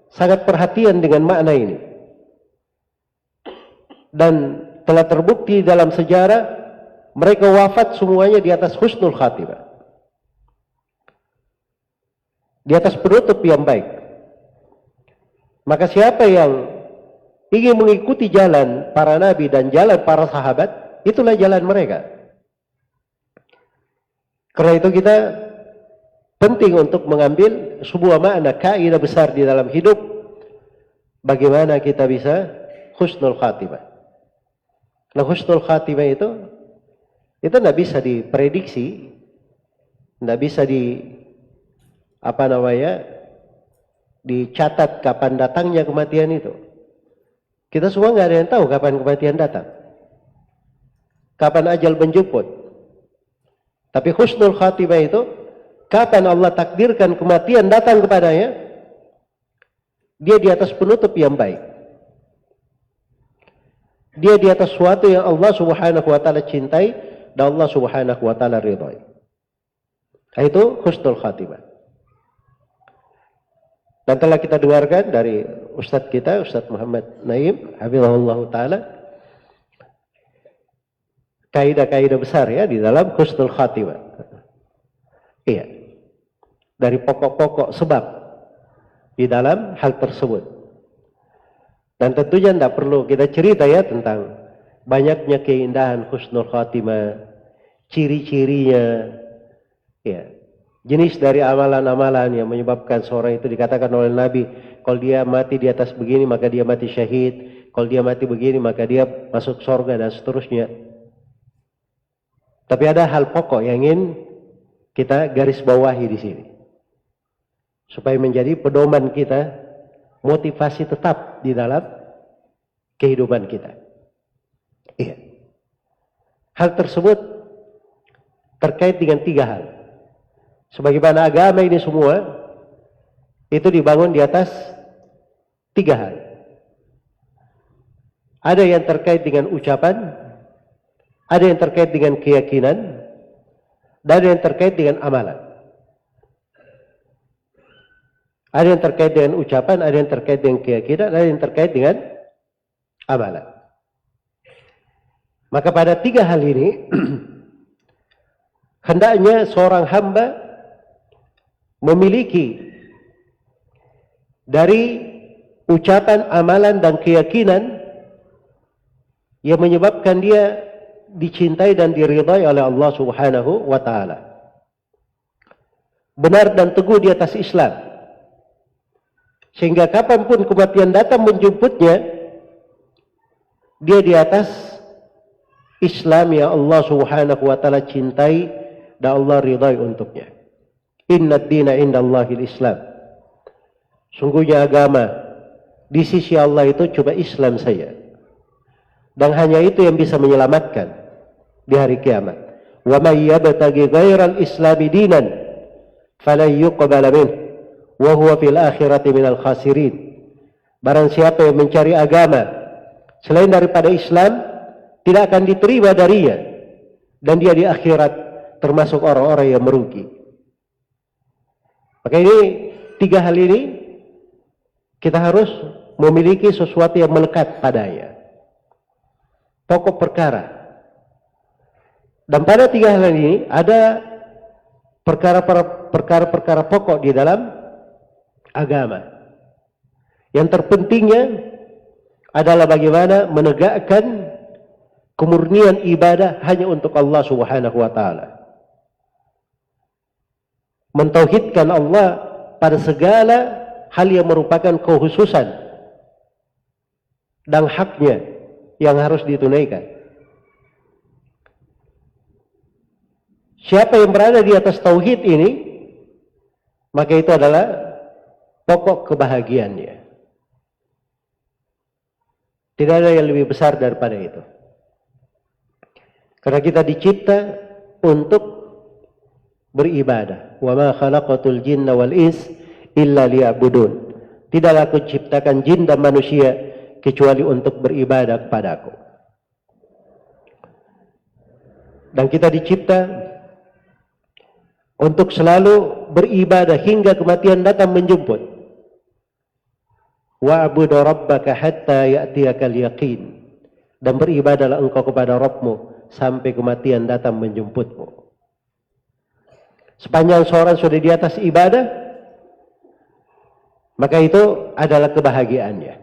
sangat perhatian dengan makna ini. Dan telah terbukti dalam sejarah mereka wafat semuanya di atas husnul khatimah, di atas penutup yang baik. Maka siapa yang ingin mengikuti jalan para nabi dan jalan para sahabat, Itulah jalan mereka. Karena itu kita penting untuk mengambil sebuah makna kaidah besar di dalam hidup. Bagaimana kita bisa husnul khatimah. Nah, husnul khatimah itu tidak bisa diprediksi, tidak bisa dicatat kapan datangnya kematian itu. Kita semua nggak ada yang tahu kapan kematian datang, kapan ajal menjemput. Tapi husnul khatimah itu kapan Allah takdirkan kematian datang kepadanya, dia di atas penutup yang baik. Dia di atas sesuatu yang Allah Subhanahu wa taala cintai dan Allah Subhanahu wa taala ridhai. Itu husnul khatimah. Dan telah kita dengarkan dari Ustadz kita, Ustadz Muhammad Naim, hafizahullah ta'ala, kaidah-kaidah besar ya di dalam husnul khatimah. Iya. Dari pokok-pokok sebab di dalam hal tersebut. Dan tentunya tidak perlu kita cerita ya tentang banyaknya keindahan husnul khatimah, ciri-cirinya, ya. Jenis dari amalan-amalan yang menyebabkan seorang itu dikatakan oleh Nabi, kalau dia mati di atas begini maka dia mati syahid, kalau dia mati begini maka dia masuk surga dan seterusnya. Tapi ada hal pokok yang ingin kita garis bawahi di sini, supaya menjadi pedoman kita, motivasi tetap di dalam kehidupan kita. Iya. Hal tersebut terkait dengan 3 hal. Sebagaimana agama ini semua itu dibangun di atas 3 hal. Ada yang terkait dengan ucapan, ada yang terkait dengan keyakinan, dan ada yang terkait dengan amalan. Ada yang terkait dengan ucapan, ada yang terkait dengan keyakinan, ada yang terkait dengan amalan. Maka pada 3 hal ini hendaknya seorang hamba memiliki dari ucapan, amalan, dan keyakinan yang menyebabkan dia dicintai dan diridhai oleh Allah Subhanahu wa ta'ala. Benar dan teguh di atas Islam. Sehingga kapanpun kematian datang menjemputnya, dia di atas Islam yang Allah Subhanahu wa ta'ala cintai dan Allah ridhai untuknya. Inna ad-dina indallahil Islam. Sungguhnya agama di sisi Allah itu cuma Islam saja. Dan hanya itu yang bisa menyelamatkan di hari kiamat. Wa may yabtaghi ghairal islami dinan falan yuqbala minhu wa huwa fil akhirati minal khasirin. Barang siapa yang mencari agama selain daripada Islam, tidak akan diterima darinya, dan dia di akhirat termasuk orang-orang yang merugi. Maka ini 3 hal ini kita harus memiliki sesuatu yang melekat padanya, pokok perkara. Dan pada 3 hal ini ada perkara-perkara pokok di dalam agama. Yang terpentingnya adalah bagaimana menegakkan kemurnian ibadah hanya untuk Allah Subhanahu wa ta'ala. Mentauhidkan Allah pada segala hal yang merupakan kekhususan dan haknya yang harus ditunaikan. Siapa yang berada di atas tauhid ini, maka itu adalah pokok kebahagiaannya. Tidak ada yang lebih besar daripada itu. Karena kita dicipta untuk beribadah. Wa ma khalaqatul jinna wal ins illa liya'budun. Tidaklah aku ciptakan jin dan manusia kecuali untuk beribadah kepadaku. Dan kita dicipta untuk selalu beribadah hingga kematian datang menjemput. Wa'budu rabbaka hatta ya'tiyakal yaqin. Dan beribadahlah engkau kepada Rabbmu sampai kematian datang menjemputmu. Sepanjang seorang sudah di atas ibadah, maka itu adalah kebahagiaannya.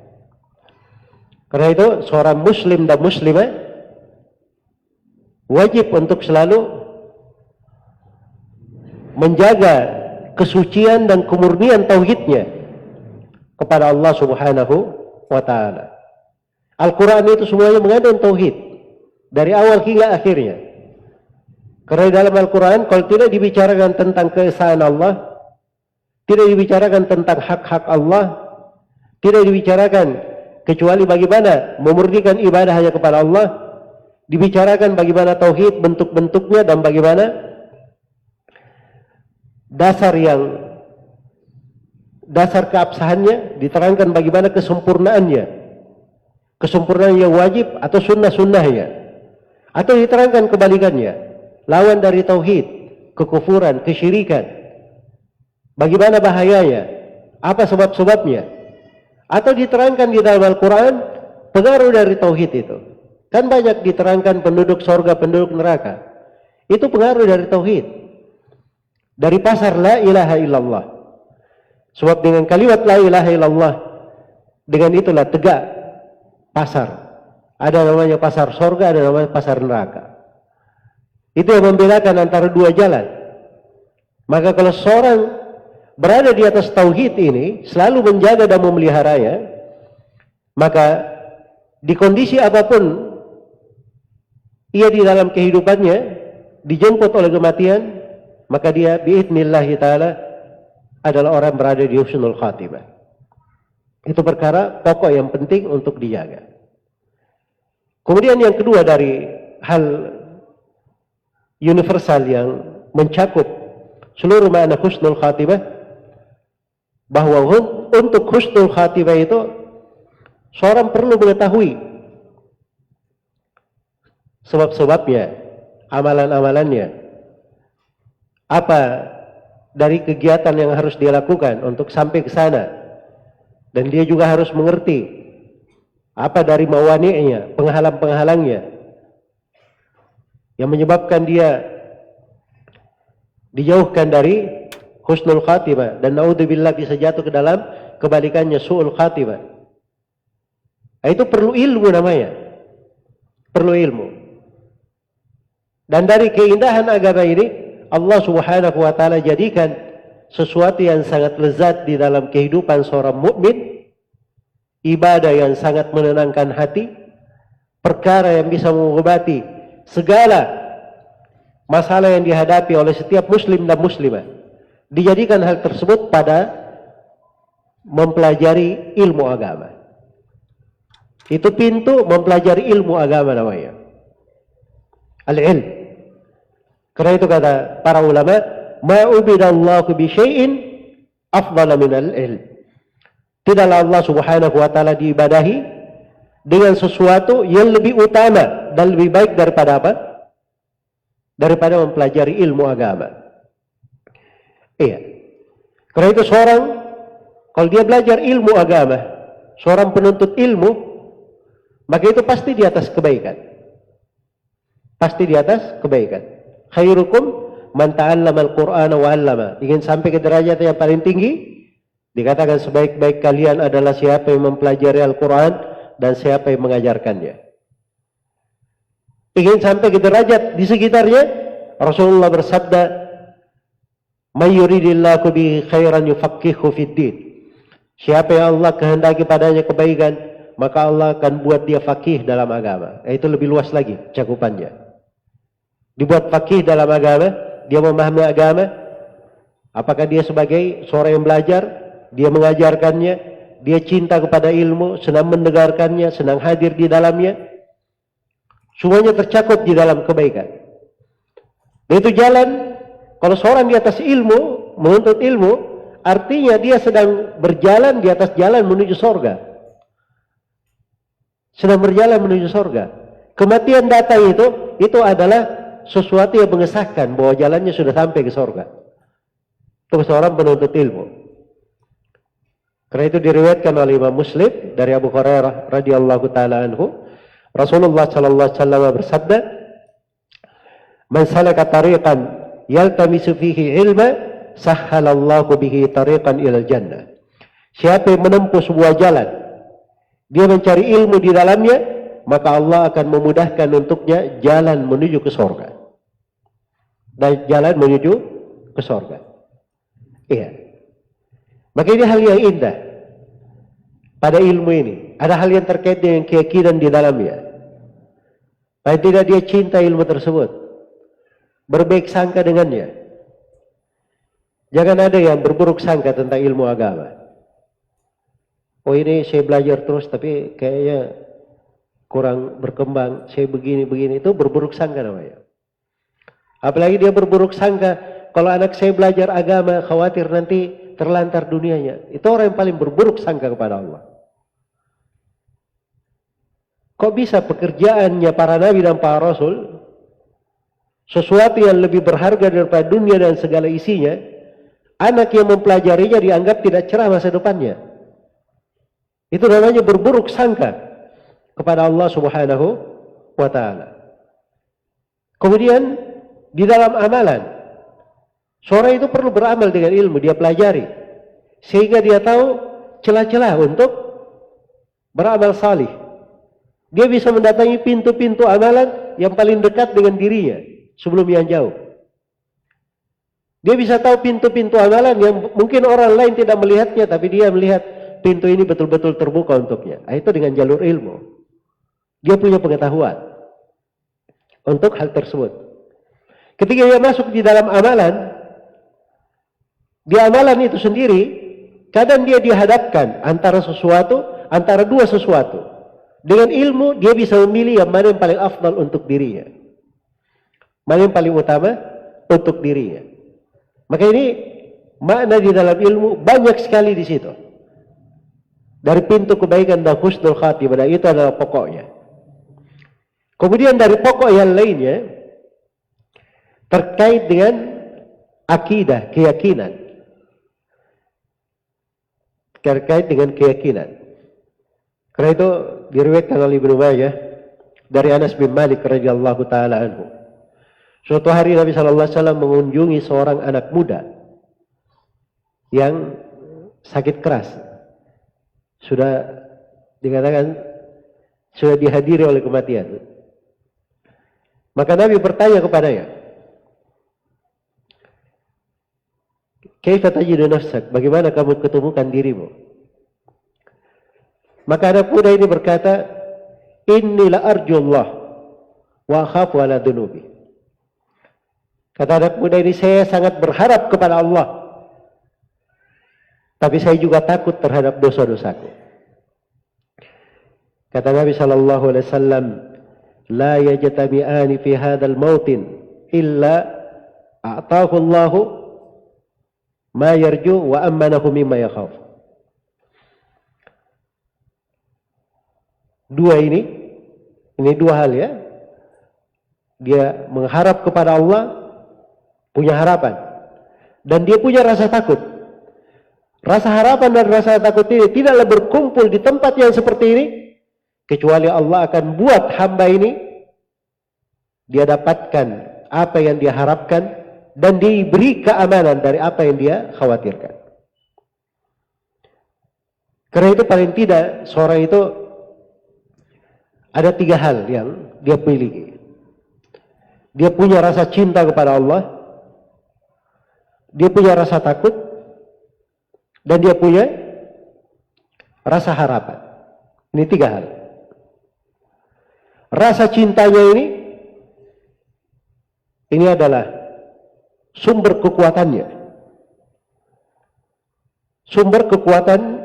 Karena itu seorang muslim dan muslimah wajib untuk selalu menjaga kesucian dan kemurnian tauhidnya kepada Allah Subhanahu wa ta'ala. Al-Quran itu semuanya mengandung tauhid dari awal hingga akhirnya. Karena dalam Al-Quran kalau tidak dibicarakan tentang keesaan Allah, tidak dibicarakan tentang hak-hak Allah, tidak dibicarakan kecuali bagaimana memurnikan ibadah hanya kepada Allah, dibicarakan bagaimana tauhid bentuk-bentuknya dan bagaimana dasar keabsahannya, diterangkan bagaimana kesempurnaannya yang wajib atau sunnah-sunnahnya, atau diterangkan kebalikannya, lawan dari tauhid, kekufuran, kesyirikan, bagaimana bahayanya, apa sebab-sebabnya, atau diterangkan di dalam Al-Quran pengaruh dari tauhid itu. Kan banyak diterangkan penduduk surga, penduduk neraka, itu pengaruh dari tauhid, dari pasar la ilaha illallah. Sebab dengan kalimat la ilaha illallah, dengan itulah tegak pasar. Ada namanya pasar surga, ada namanya pasar neraka. Itu yang membedakan antara dua jalan. Maka kalau seorang berada di atas tauhid ini, selalu menjaga dan memeliharanya, maka di kondisi apapun ia di dalam kehidupannya dijemput oleh kematian, maka dia biidznillah ta'ala adalah orang berada di husnul khatimah. Itu perkara pokok yang penting untuk dijaga. Kemudian yang kedua dari hal universal yang mencakup seluruh makna husnul khatimah, bahwa untuk husnul khatimah itu seorang perlu mengetahui sebab-sebabnya, amalan-amalannya, apa dari kegiatan yang harus dia lakukan untuk sampai ke sana, dan dia juga harus mengerti apa dari mawani'nya, penghalang-penghalangnya yang menyebabkan dia dijauhkan dari husnul khatimah, dan naudzubillah bisa jatuh ke dalam kebalikannya su'ul khatimah. Itu perlu ilmu namanya, perlu ilmu. Dan dari keindahan agama ini Allah Subhanahu wa ta'ala jadikan sesuatu yang sangat lezat di dalam kehidupan seorang mukmin, ibadah yang sangat menenangkan hati, perkara yang bisa mengobati segala masalah yang dihadapi oleh setiap muslim dan muslimah. Dijadikan hal tersebut pada mempelajari ilmu agama. Itu pintu mempelajari ilmu agama namanya, al-ilm. Karena itu kata para ulama, ma'ubidallahu bi syai'in afdala minal ilm. Tidaklah Allah Subhanahu wa ta'ala diibadahi dengan sesuatu yang lebih utama dan lebih baik daripada apa? Daripada mempelajari ilmu agama. Iya. Karena itu seorang, kalau dia belajar ilmu agama, seorang penuntut ilmu, maka itu pasti di atas kebaikan. Pasti di atas kebaikan. Khairukum man ta'allama al-Qur'ana wa 'allama. Ingin sampai ke derajat yang paling tinggi, dikatakan sebaik-baik kalian adalah siapa yang mempelajari Al-Quran dan siapa yang mengajarkannya. Ingin sampai ke derajat di sekitarnya, Rasulullah bersabda, "May yuridillahu bihi khairan yufaqqihhu fid-din." Siapa yang Allah kehendaki padanya kebaikan, maka Allah akan buat dia faqih dalam agama. Itu lebih luas lagi cakupannya. Dibuat faqih dalam agama, dia memahami agama. Apakah dia sebagai seorang yang belajar, dia mengajarkannya, dia cinta kepada ilmu, senang mendengarkannya, senang hadir di dalamnya. Semuanya tercakup di dalam kebaikan. Dan itu jalan, kalau seorang di atas ilmu, menuntut ilmu, artinya dia sedang berjalan di atas jalan menuju surga. Sedang berjalan menuju surga. Kematian datang itu adalah sesuatu yang mengesahkan bahwa jalannya sudah sampai ke surga. Itu seorang penuntut ilmu. Karena itu diriwayatkan oleh Imam Muslim dari Abu Hurairah radhiyallahu taala anhu, Rasulullah sallallahu alaihi wasallam bersabda, "Man salaka tariqan yaltamisu fihi ilma, sahhalallahu bihi tariqan ilal jannah." Siapa yang menempuh sebuah jalan, dia mencari ilmu di dalamnya, maka Allah akan memudahkan untuknya jalan menuju ke surga. Dan jalan menuju ke surga. Iya. Maka ini hal yang indah pada ilmu ini. Ada hal yang terkait dengan keyakinan di dalamnya. Paling tidak dia cinta ilmu tersebut. Berbaik sangka dengannya. Jangan ada yang berburuk sangka tentang ilmu agama. Oh ini saya belajar terus tapi kayaknya kurang berkembang. Saya begini-begini. Itu berburuk sangka namanya. Apalagi dia berburuk sangka. Kalau anak saya belajar agama khawatir nanti terlantar dunianya. Itu orang yang paling berburuk sangka kepada Allah. Kok bisa pekerjaannya para nabi dan para rasul sesuatu yang lebih berharga daripada dunia dan segala isinya, anak yang mempelajarinya dianggap tidak cerah masa depannya. Itu namanya berburuk sangka kepada Allah Subhanahu wa ta'ala. Kemudian di dalam amalan, seorang itu perlu beramal dengan ilmu, dia pelajari sehingga dia tahu celah-celah untuk beramal salih. Dia bisa mendatangi pintu-pintu amalan yang paling dekat dengan dirinya sebelum yang jauh. Dia bisa tahu pintu-pintu amalan yang mungkin orang lain tidak melihatnya, tapi dia melihat pintu ini betul-betul terbuka untuknya. Itu dengan jalur ilmu. Dia punya pengetahuan untuk hal tersebut. Ketika dia masuk di dalam amalan, di amalan itu sendiri, kadang dia dihadapkan antara dua sesuatu. Dengan ilmu, dia bisa memilih yang mana yang paling afdal untuk dirinya. Mana yang paling utama untuk dirinya. Maka ini makna di dalam ilmu banyak sekali di situ. Dari pintu kebaikan dan husnul khatimah, itu adalah pokoknya. Kemudian dari pokok yang lainnya, terkait dengan akidah, keyakinan. Terkait dengan keyakinan. Karena itu diriwayatkan oleh Ibnu Majah dari Anas bin Malik radhiyallahu taala anhu. Suatu hari Nabi sallallahu alaihi wasallam mengunjungi seorang anak muda yang sakit keras. Sudah dikatakan sudah dihadiri oleh kematian. Maka Nabi bertanya kepadanya, "Kaifa tajidu nafsak? Bagaimana kamu ketemukan dirimu?" Maka anak muda ini berkata, "Inni la arjullah wa akhafu ala dunubi." Kata anak muda ini, saya sangat berharap kepada Allah, tapi saya juga takut terhadap dosa-dosaku. Kata Nabi sallallahu alaihi wasallam, "La yajtami'ani fi hadzal mautin illa a'tahu Allahu ma yarju wa ammanahu mimma yakhaf." Dua ini dua hal ya. Dia mengharap kepada Allah, punya harapan. Dan dia punya rasa takut. Rasa harapan dan rasa takut ini tidaklah berkumpul di tempat yang seperti ini, kecuali Allah akan buat hamba ini, dia dapatkan apa yang dia harapkan, dan diberi keamanan dari apa yang dia khawatirkan. Karena itu paling tidak seorang itu ada tiga hal yang dia miliki. Dia punya rasa cinta kepada Allah, dia punya rasa takut, dan dia punya rasa harapan. Ini tiga hal. Rasa cintanya ini adalah sumber kekuatannya. Sumber kekuatan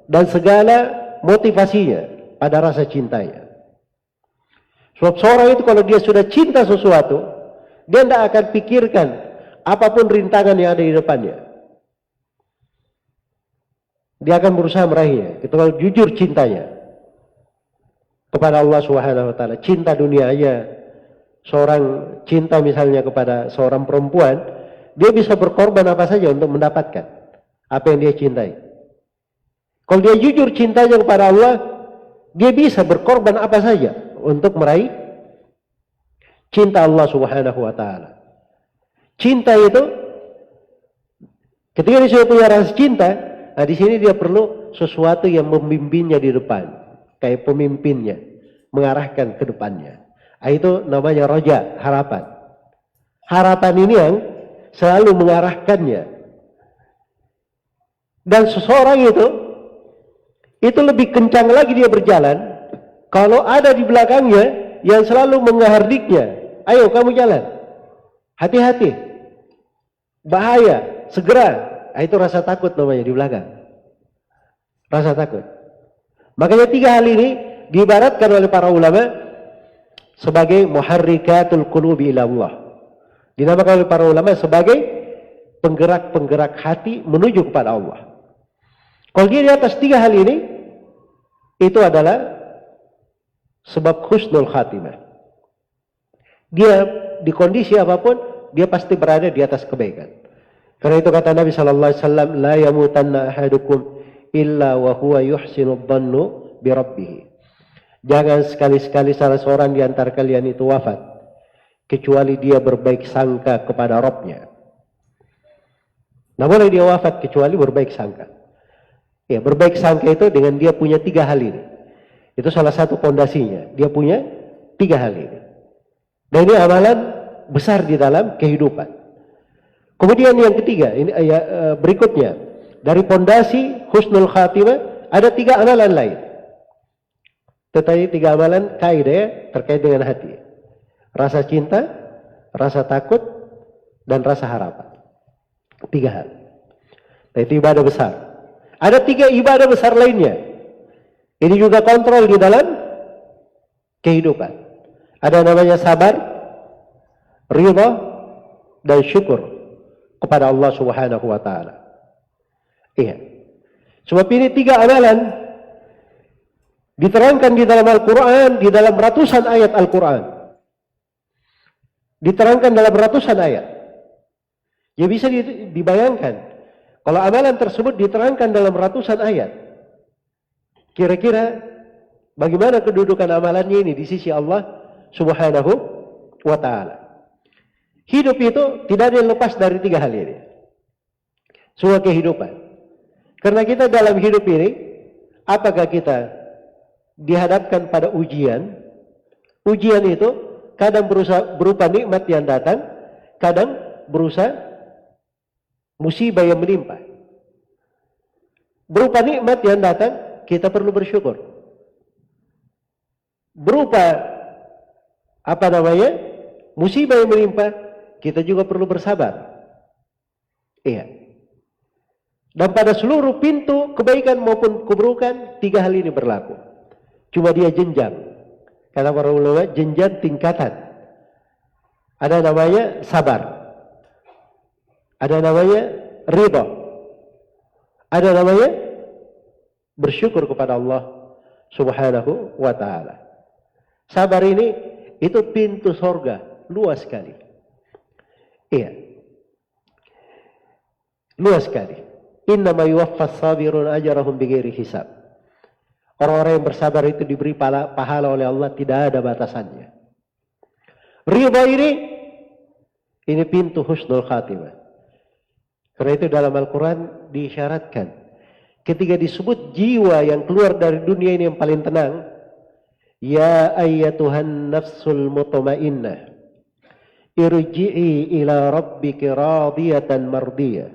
dan segala motivasinya pada rasa cintanya. Sebab seorang itu kalau dia sudah cinta sesuatu, dia tidak akan pikirkan apapun rintangan yang ada di depannya. Dia akan berusaha meraihnya. Itu kalau jujur cintanya kepada Allah Subhanahu wa taala. Cinta dunia aja. Seorang cinta misalnya kepada seorang perempuan, dia bisa berkorban apa saja untuk mendapatkan apa yang dia cintai. Kalau dia jujur cintanya kepada Allah, dia bisa berkorban apa saja untuk meraih cinta Allah Subhanahu wa taala. Cinta itu ketika dia sudah punya rasa cinta, nah di sini dia perlu sesuatu yang membimbingnya di depan, kayak pemimpinnya. mengarahkan ke depannya. Itu namanya roja, harapan. Harapan ini yang selalu mengarahkannya. Dan seseorang itu lebih kencang lagi dia berjalan kalau ada di belakangnya yang selalu menghardiknya. Ayo kamu jalan. Hati-hati. Bahaya. Segera. Itu rasa takut namanya di belakang. Rasa takut. Makanya 3 hal ini diibaratkan oleh para ulama sebagai muharrikatul qulubi ila Allah. Dinamakan oleh para ulama sebagai penggerak-penggerak hati menuju kepada Allah. Kalau dia di atas 3 hal ini, itu adalah sebab husnul khatimah. Dia di kondisi apapun, dia pasti berada di atas kebaikan. Karena itu kata Nabi SAW, la yamutanna ahadukum illa wa huwa yuhsinu dhannu bi rabbih. Jangan sekali-sekali salah seorang di antara kalian itu wafat kecuali dia berbaik sangka kepada Rabbnya. Nah, boleh dia wafat kecuali berbaik sangka. Ya, berbaik sangka itu dengan dia punya 3 hal ini. Itu salah satu pondasinya. Dia punya 3 hal ini. Dan ini amalan besar di dalam kehidupan. Kemudian yang ketiga, ini berikutnya dari pondasi husnul khatimah ada 3 amalan lain. Tetapi 3 amalan kaidah terkait dengan hati. Rasa cinta, rasa takut, dan rasa harapan. 3 hal. Itu ibadah besar. Ada 3 ibadah besar lainnya. Ini juga kontrol di dalam kehidupan. Ada namanya sabar, ridha, dan syukur kepada Allah Subhanahu wa taala. Iya. Sebab ini 3 amalan diterangkan di dalam Al-Quran, di dalam ratusan ayat Al-Quran. Diterangkan dalam ratusan ayat. Ya bisa dibayangkan. Kalau amalan tersebut diterangkan dalam ratusan ayat. Kira-kira bagaimana kedudukan amalannya ini di sisi Allah Subhanahu wa ta'ala. Hidup itu tidak ada yang lepas dari 3 hal ini. Semua kehidupan. Karena kita dalam hidup ini, apakah kita dihadapkan pada ujian? Ujian itu kadang berupa nikmat yang datang, kadang berupa musibah yang menimpa. Berupa nikmat yang datang, kita perlu bersyukur. Berupa musibah yang menimpa, kita juga perlu bersabar. Iya. Dan pada seluruh pintu kebaikan maupun keburukan, 3 hal ini berlaku. Cuma dia jenjang. Kata para ulama, jenjang tingkatan. Ada namanya sabar. Ada namanya ridha. Ada namanya bersyukur kepada Allah Subhanahu wa ta'ala. Sabar ini itu pintu sorga, luas sekali. Iya. Luas sekali. Innama yuwaffas sabirun ajrahum bighairi hisab. Orang-orang yang bersabar itu diberi pahala oleh Allah, tidak ada batasannya. Ridha ini pintu husnul khatimah. Karena itu dalam Al-Quran diisyaratkan. Ketika disebut jiwa yang keluar dari dunia ini yang paling tenang, ya ayyatuhan nafsul mutmainnah, irji'i ila rabbiki radiyatan mardiyah,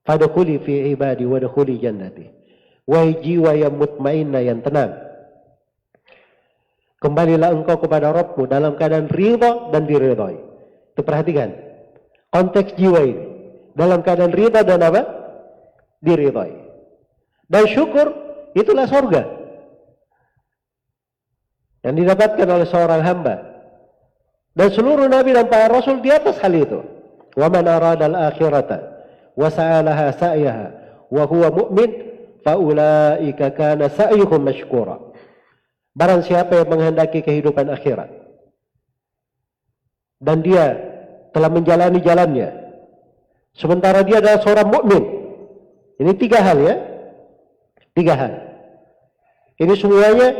fadkhuli fi ibadi wadkhuli jannati. Wahai jiwa yang mutmainnah, yang tenang, kembalilah engkau kepada Rabbmu dalam keadaan ridha dan diridhai. Itu perhatikan konteks jiwa ini, dalam keadaan ridha dan apa? Diridhai. Dan syukur itulah surga yang didapatkan oleh seorang hamba. Dan seluruh nabi dan para rasul di atas hal itu. Wa man arada al-akhirata wa sa'alaha sa'yaha wa huwa mu'min fa ulaika kana sa'yuhum mashkura. Barang siapa yang menghendaki kehidupan akhirat dan dia telah menjalani jalannya sementara dia adalah seorang mukmin. Ini 3 hal ya. 3 hal. Ini semuanya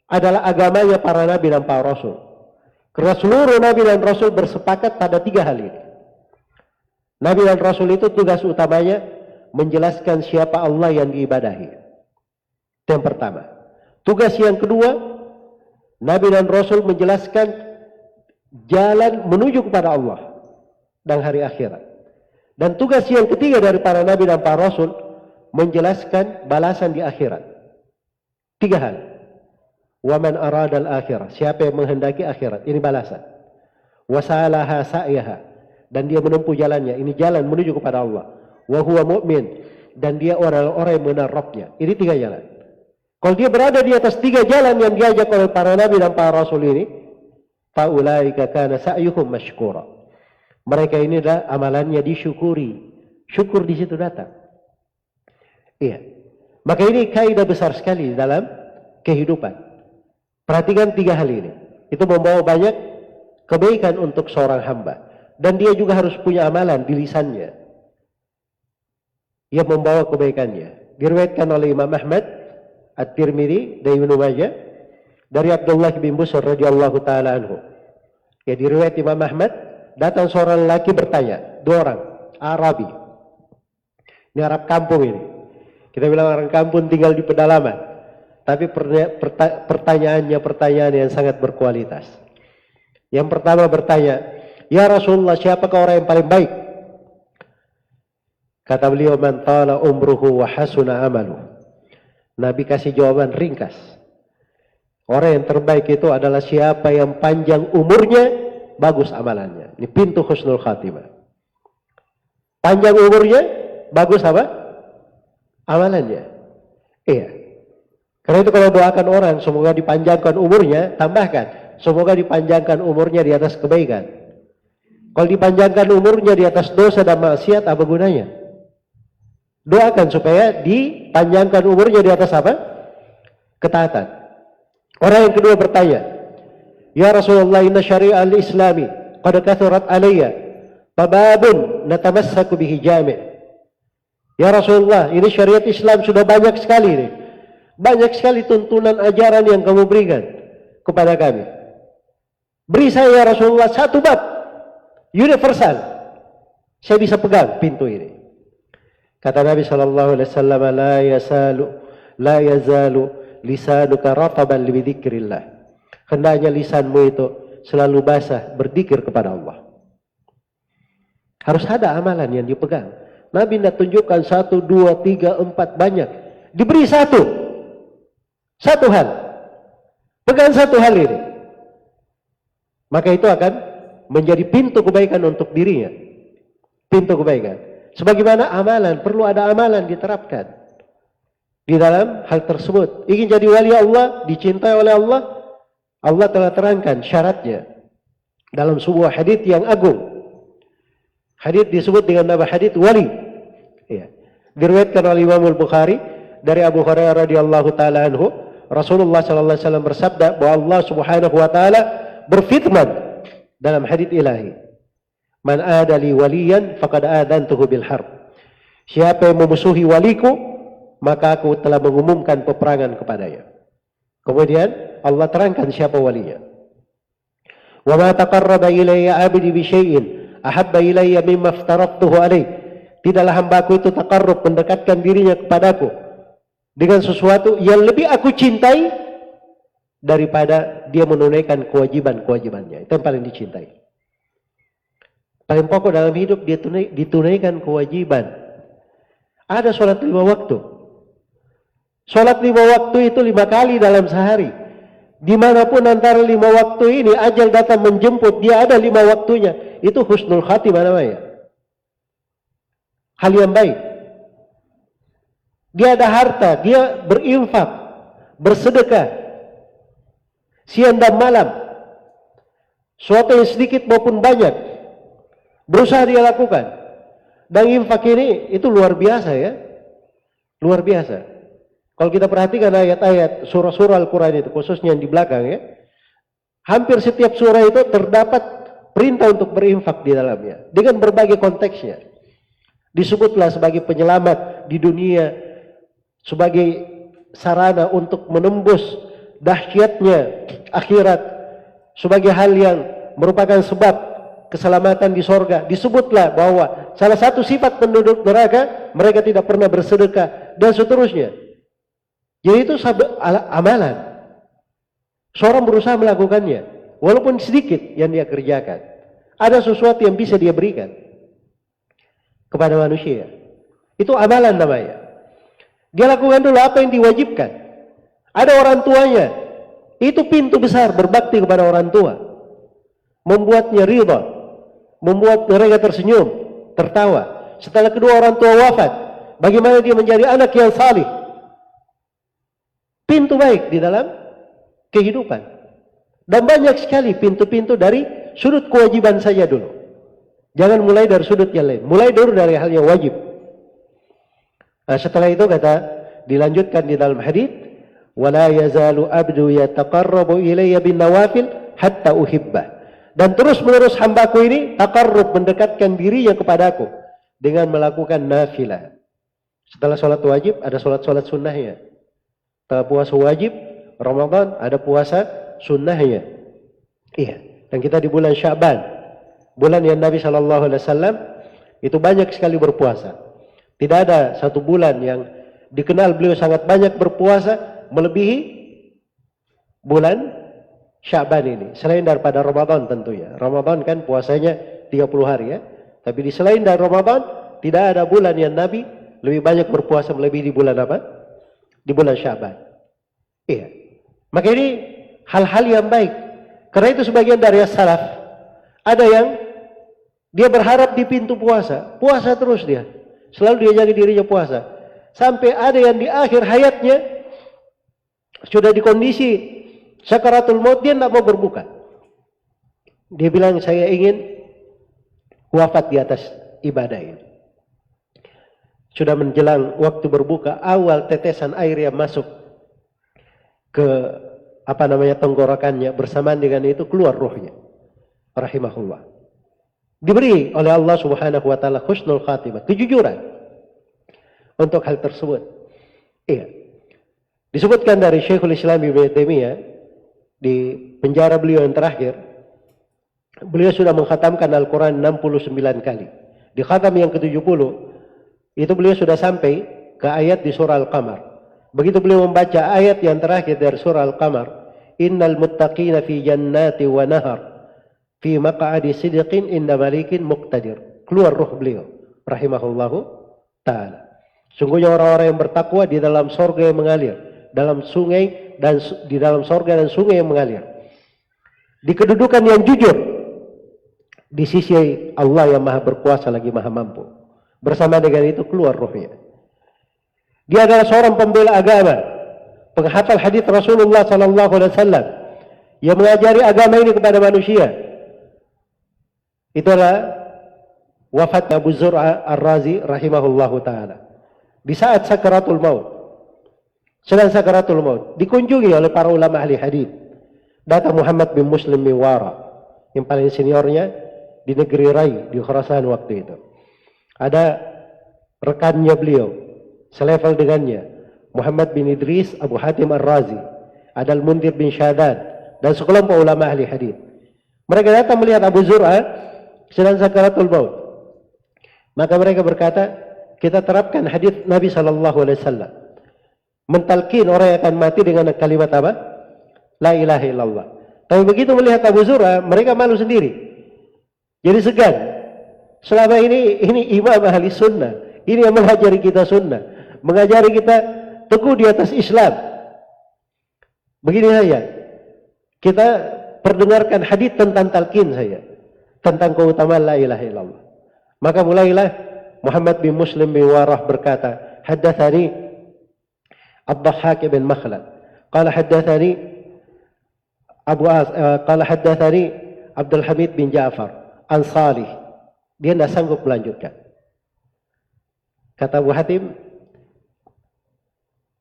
adalah agamanya para nabi dan para rasul. Karena seluruh nabi dan rasul bersepakat pada 3 hal ini. Nabi dan rasul itu tugas utamanya menjelaskan siapa Allah yang diibadahi. Itu yang pertama. Tugas yang kedua, Nabi dan Rasul menjelaskan jalan menuju kepada Allah dan hari akhirat. Dan tugas yang ketiga dari para Nabi dan para Rasul, menjelaskan balasan di akhirat. 3 hal. Wa man aradal akhirah, siapa yang menghendaki akhirat, ini balasan. Wa salaha sa'yaha, dan dia menempuh jalannya, ini jalan menuju kepada Allah. Wa huwa mu'min, dan dia orang yang mengenal Rabbnya. Ini 3 jalan. Kalau dia berada di atas 3 jalan yang diajak oleh para Nabi dan para Rasul ini, faulaika kana sa'yuhum mashkura. Mereka ini adalah amalannya disyukuri. Syukur di situ datang. Iya. Maka ini kaidah besar sekali dalam kehidupan. Perhatikan 3 hal ini. Itu membawa banyak kebaikan untuk seorang hamba. Dan dia juga harus punya amalan di lisannya yang membawa kebaikannya. Diriwayatkan oleh Imam Ahmad, At-Tirmidzi, dan Ibnu Majah dari Abdullah bin Busr radhiyallahu taala anhu. Ya, diriwayat Imam Ahmad, datang seorang lelaki bertanya, 2 orang, Arabi. Ini Arab kampung ini. Kita bilang orang kampung tinggal di pedalaman. Tapi pertanyaannya pertanyaan yang sangat berkualitas. Yang pertama bertanya, ya Rasulullah, siapakah orang yang paling baik? Kata beliau, man tala umruhu wa hasuna amalu. Nabi kasih jawaban ringkas. Orang yang terbaik itu adalah siapa yang panjang umurnya, bagus amalannya. Ini pintu husnul khatimah. Panjang umurnya, bagus apa? Amalannya. Iya. Karena itu kalau doakan orang, semoga dipanjangkan umurnya, tambahkan, semoga dipanjangkan umurnya di atas kebaikan. Kalau dipanjangkan umurnya di atas dosa dan maksiat, apa gunanya? Doakan supaya dipanjangkan umurnya di atas apa? Ketaatan. Orang yang kedua bertanya, ya Rasulullah, inna syari'ah al-islami qad kathurat alayya fababun natamassaku bihi jami'. Ya Rasulullah, ini syariat Islam sudah banyak sekali ini. Banyak sekali tuntunan ajaran yang kamu berikan kepada kami. Beri saya ya Rasulullah 1 bab universal. Saya bisa pegang pintu ini. Kata Nabi sallallahu alaihi wasallam, la yazalu lisanuka rataban li dzikrillah. Hendaknya lisanmu itu selalu basah berzikir kepada Allah. Harus ada amalan yang dipegang. Nabi tidak tunjukkan 1, 2, 3, 4 banyak. Diberi 1 hal. Pegang 1 hal ini. Maka itu akan menjadi pintu kebaikan untuk dirinya. Pintu kebaikan. Sebagaimana amalan, perlu ada amalan diterapkan di dalam hal tersebut. Ingin jadi wali Allah, dicintai oleh Allah, Allah telah terangkan syaratnya dalam sebuah hadits yang agung. Hadits disebut dengan nama hadits wali. Ya. Diriwayatkan oleh Imam Al-Bukhari dari Abu Hurairah radhiyallahu taala anhu, Rasulullah sallallahu alaihi wasallam bersabda bahwa Allah Subhanahu wa taala berfirman dalam hadits ilahi, "Man adali waliyan faqad adantuhu bil harb." Siapa yang memusuhi waliku, maka aku telah mengumumkan peperangan kepadanya. Kemudian Allah terangkan siapa walinya. Wa ma taqarraba ilayya 'abdi bi syai'in ahabba ilayya mimma aftaratuhu alaih. Tidaklah hambaku itu taqarrub, mendekatkan dirinya kepadaku dengan sesuatu yang lebih aku cintai daripada dia menunaikan kewajiban-kewajibannya. Itu yang paling dicintai. Paling pokok dalam hidup dia ditunaikan kewajiban. Ada sholat 5 waktu. Sholat 5 waktu itu 5 kali dalam sehari. Dimanapun antara 5 waktu ini ajal datang menjemput, dia ada 5 waktunya. Itu husnul khatimah namanya. Hal yang baik. Dia ada harta, dia berinfak, bersedekah, siang dan malam. Suatu yang sedikit maupun banyak, berusaha dia lakukan. Dan infak ini itu luar biasa ya. Luar biasa. Kalau kita perhatikan ayat-ayat surah-surah Al-Quran itu, khususnya yang di belakang ya, hampir setiap surah itu terdapat perintah untuk berinfak di dalamnya. Dengan berbagai konteksnya. Disebutlah sebagai penyelamat di dunia, sebagai sarana untuk menembus dahsyatnya akhirat, sebagai hal yang merupakan sebab keselamatan di sorga. Disebutlah bahwa salah satu sifat penduduk neraka, mereka tidak pernah bersedekah, dan seterusnya. Jadi itu amalan. Seorang berusaha melakukannya, walaupun sedikit yang dia kerjakan. Ada sesuatu yang bisa dia berikan kepada manusia. Itu amalan namanya. Dia lakukan dulu apa yang diwajibkan. Ada orang tuanya, itu pintu besar berbakti kepada orang tua. Membuatnya ridha, membuat mereka tersenyum, tertawa. Setelah kedua orang tua wafat, bagaimana dia menjadi anak yang salih. Pintu baik di dalam kehidupan. Dan banyak sekali pintu-pintu dari sudut kewajiban saja dulu. Jangan mulai dari sudut yang lain. Mulai dulu dari hal yang wajib. Nah, setelah itu dilanjutkan di dalam hadis, "Wala yazalu abdu yataqarrabu ilayya bin nawafil hatta uhibbah." Dan terus-menerus hambaku ini taqarrub, mendekatkan dirinya kepadaku dengan melakukan nafilah. Setelah sholat wajib ada sholat sunnahnya. Setelah puasa wajib Ramadan ada puasa sunnahnya. Iya. Dan kita di bulan Sya'ban, bulan yang Nabi SAW itu banyak sekali berpuasa. Tidak ada satu bulan yang dikenal beliau sangat banyak berpuasa melebihi bulan Sya'ban ini. Selain daripada Ramadan tentunya. Ramadan kan puasanya 30 hari ya. Tapi di selain dari Ramadan tidak ada bulan yang Nabi lebih banyak berpuasa melebihi di bulan apa? Di bulan Sya'ban. Iya. Maka ini hal-hal yang baik. Karena itu sebagian dari salaf ada yang dia berharap di pintu puasa, puasa terus dia. Selalu dia jaga dirinya puasa. Sampai ada yang di akhir hayatnya sudah di kondisi sakaratul maut, dia tidak mau berbuka. Dia bilang, saya ingin wafat di atas ibadah ini. Sudah menjelang waktu berbuka, awal tetesan air yang masuk ke tenggorokannya, bersamaan dengan itu keluar ruhnya. Rahimahullah. Diberi oleh Allah Subhanahu wa taala husnul khatimah, kejujuran untuk hal tersebut. Iya. Disebutkan dari Syekhul Islam Ibnu Taimiyah di penjara beliau yang terakhir, beliau sudah mengkhatamkan Al-Quran 69 kali. Di khatam yang ke-70 itu beliau sudah sampai ke ayat di surah Al-Qamar. Begitu beliau membaca ayat yang terakhir dari surah Al-Qamar, innal muttaqina fi jannati wa nahar fi maq'adi sidqin inda malikin muqtadir. Keluar ruh beliau rahimahullahu taala. Sungguhnya orang-orang yang bertakwa di dalam sorga yang mengalir, dalam sungai dan di dalam sorga dan sungai yang mengalir. Di kedudukan yang jujur di sisi Allah yang Maha berkuasa lagi Maha mampu. Bersama dengan itu keluar ruhnya. Dia adalah seorang pembela agama, penghafal hadis Rasulullah sallallahu alaihi wasallam yang mengajari agama ini kepada manusia. Itulah wafat Abu Zur'a Ar-Razi rahimahullahu taala. Di saat sakaratul maut. Sedang sakaratul maut dikunjungi oleh para ulama ahli hadis. Datang Muhammad bin Muslim bin Wara, yang paling seniornya di negeri Rai di Khurasan waktu itu. Ada rekannya beliau selevel dengannya, Muhammad bin Idris Abu Hatim Ar-Razi, ada Al-Mundhir bin Syadad, dan sekelompok ulama ahli hadis. Mereka datang melihat Abu Zur'a sedang sakaratul maut. Maka mereka berkata, kita terapkan hadis Nabi SAW, mentalkin orang yang akan mati dengan kalimat apa? La ilaha illallah. Tapi begitu melihat Abu Zur'a, mereka malu sendiri. Jadi segan. Selama ini imam ahli sunnah, ini yang mengajari kita sunnah, mengajari kita teguh di atas Islam. Begini saja, kita perdengarkan hadis tentang talqin saja, tentang keutamaan la ilaha illallah. Maka mulailah Muhammad bin Muslim bin Warah berkata, haddatsani Ad-Dhahhak bin Makhlad, qala haddatsani qala haddatsani Abdul Hamid bin Ja'far an Salih. Dia tidak sanggup melanjutkan. Kata Abu Hatim,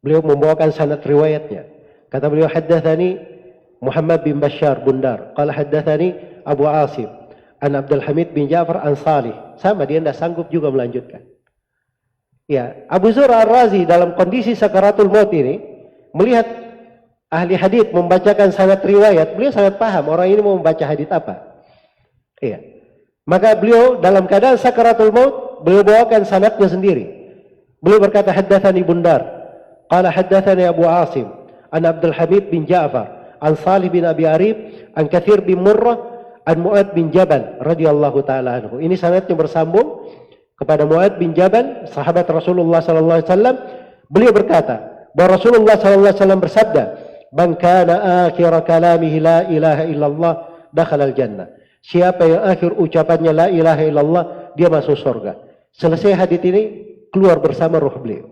beliau membawakan sanad riwayatnya. Kata beliau, haddatsani Muhammad bin Bashar Bundar, qala haddatsani Abu Asim an Abdul Hamid bin Ja'far an Salih. Sama, dia tidak sanggup juga melanjutkan. Ya, Abu Zur'a Ar-Razi dalam kondisi sakaratul maut ini melihat ahli hadis membacakan sanad riwayat, beliau sangat paham orang ini mau membaca hadis apa. Iya. Maka beliau dalam keadaan sakaratul maut, beliau bawakan sanadnya sendiri. Beliau berkata, haddatsani Bundar, قال حدثني أبو عاصم عن عبد الحميد بن جعفر عن صالح بن أبي عريب عن كثير بن مرة عن Mu'ad bin Jabal radhiyallahu taala anhu. Ini sanadnya bersambung kepada Mu'ad bin Jabal, sahabat Rasulullah sallallahu alaihi wasallam. Beliau berkata bahwa Rasulullah sallallahu alaihi wasallam bersabda, "Man kana akhir kalamihi la ilaha illallah dakhala al-jannah." Siapa yang akhir ucapannya la ilaha illallah, dia masuk surga. Selesai hadits ini, keluar bersama ruh beliau.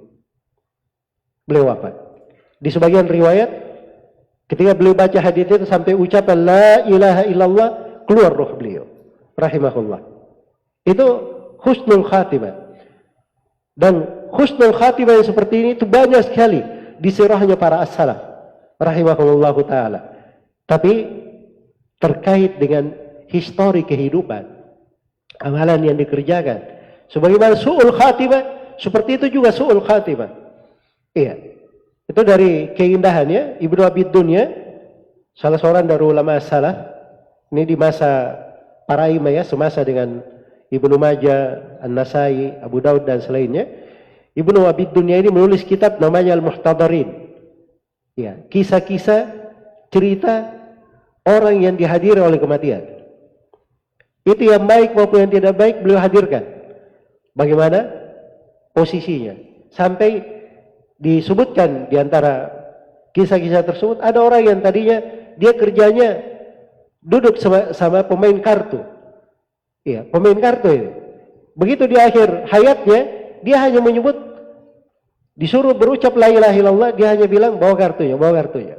Beliau wafat. Di sebagian riwayat, ketika beliau baca hadits itu sampai ucapan la ilaha illallah, keluar ruh beliau. Rahimahullah. Itu husnul khatimah. Dan husnul khatimah yang seperti ini itu banyak sekali di sirahnya para as-salaf. Rahimahullah ta'ala. Tapi terkait dengan histori kehidupan, amalan yang dikerjakan. Sebagaimana su'ul khatimah, seperti itu juga su'ul khatimah. Iya. Itu dari keindahannya Ibnu Abi Dunya, salah seorang dari ulama salaf. Ini di masa para imam ya, semasa dengan Ibnu Majah, An-Nasai, Abu Daud dan selainnya. Ibnu Abi Dunya ini menulis kitab namanya Al-Muhtadarin. Ya, kisah-kisah cerita orang yang dihadiri oleh kematian. Itu yang baik maupun yang tidak baik beliau hadirkan. Bagaimana posisinya? Sampai disebutkan di antara kisah-kisah tersebut ada orang yang tadinya dia kerjanya duduk sama pemain kartu. Iya, pemain kartu ini. Begitu di akhir hayatnya, dia hanya menyebut, disuruh berucap la ilaha illallah, dia hanya bilang bawa kartunya, bawa kartunya.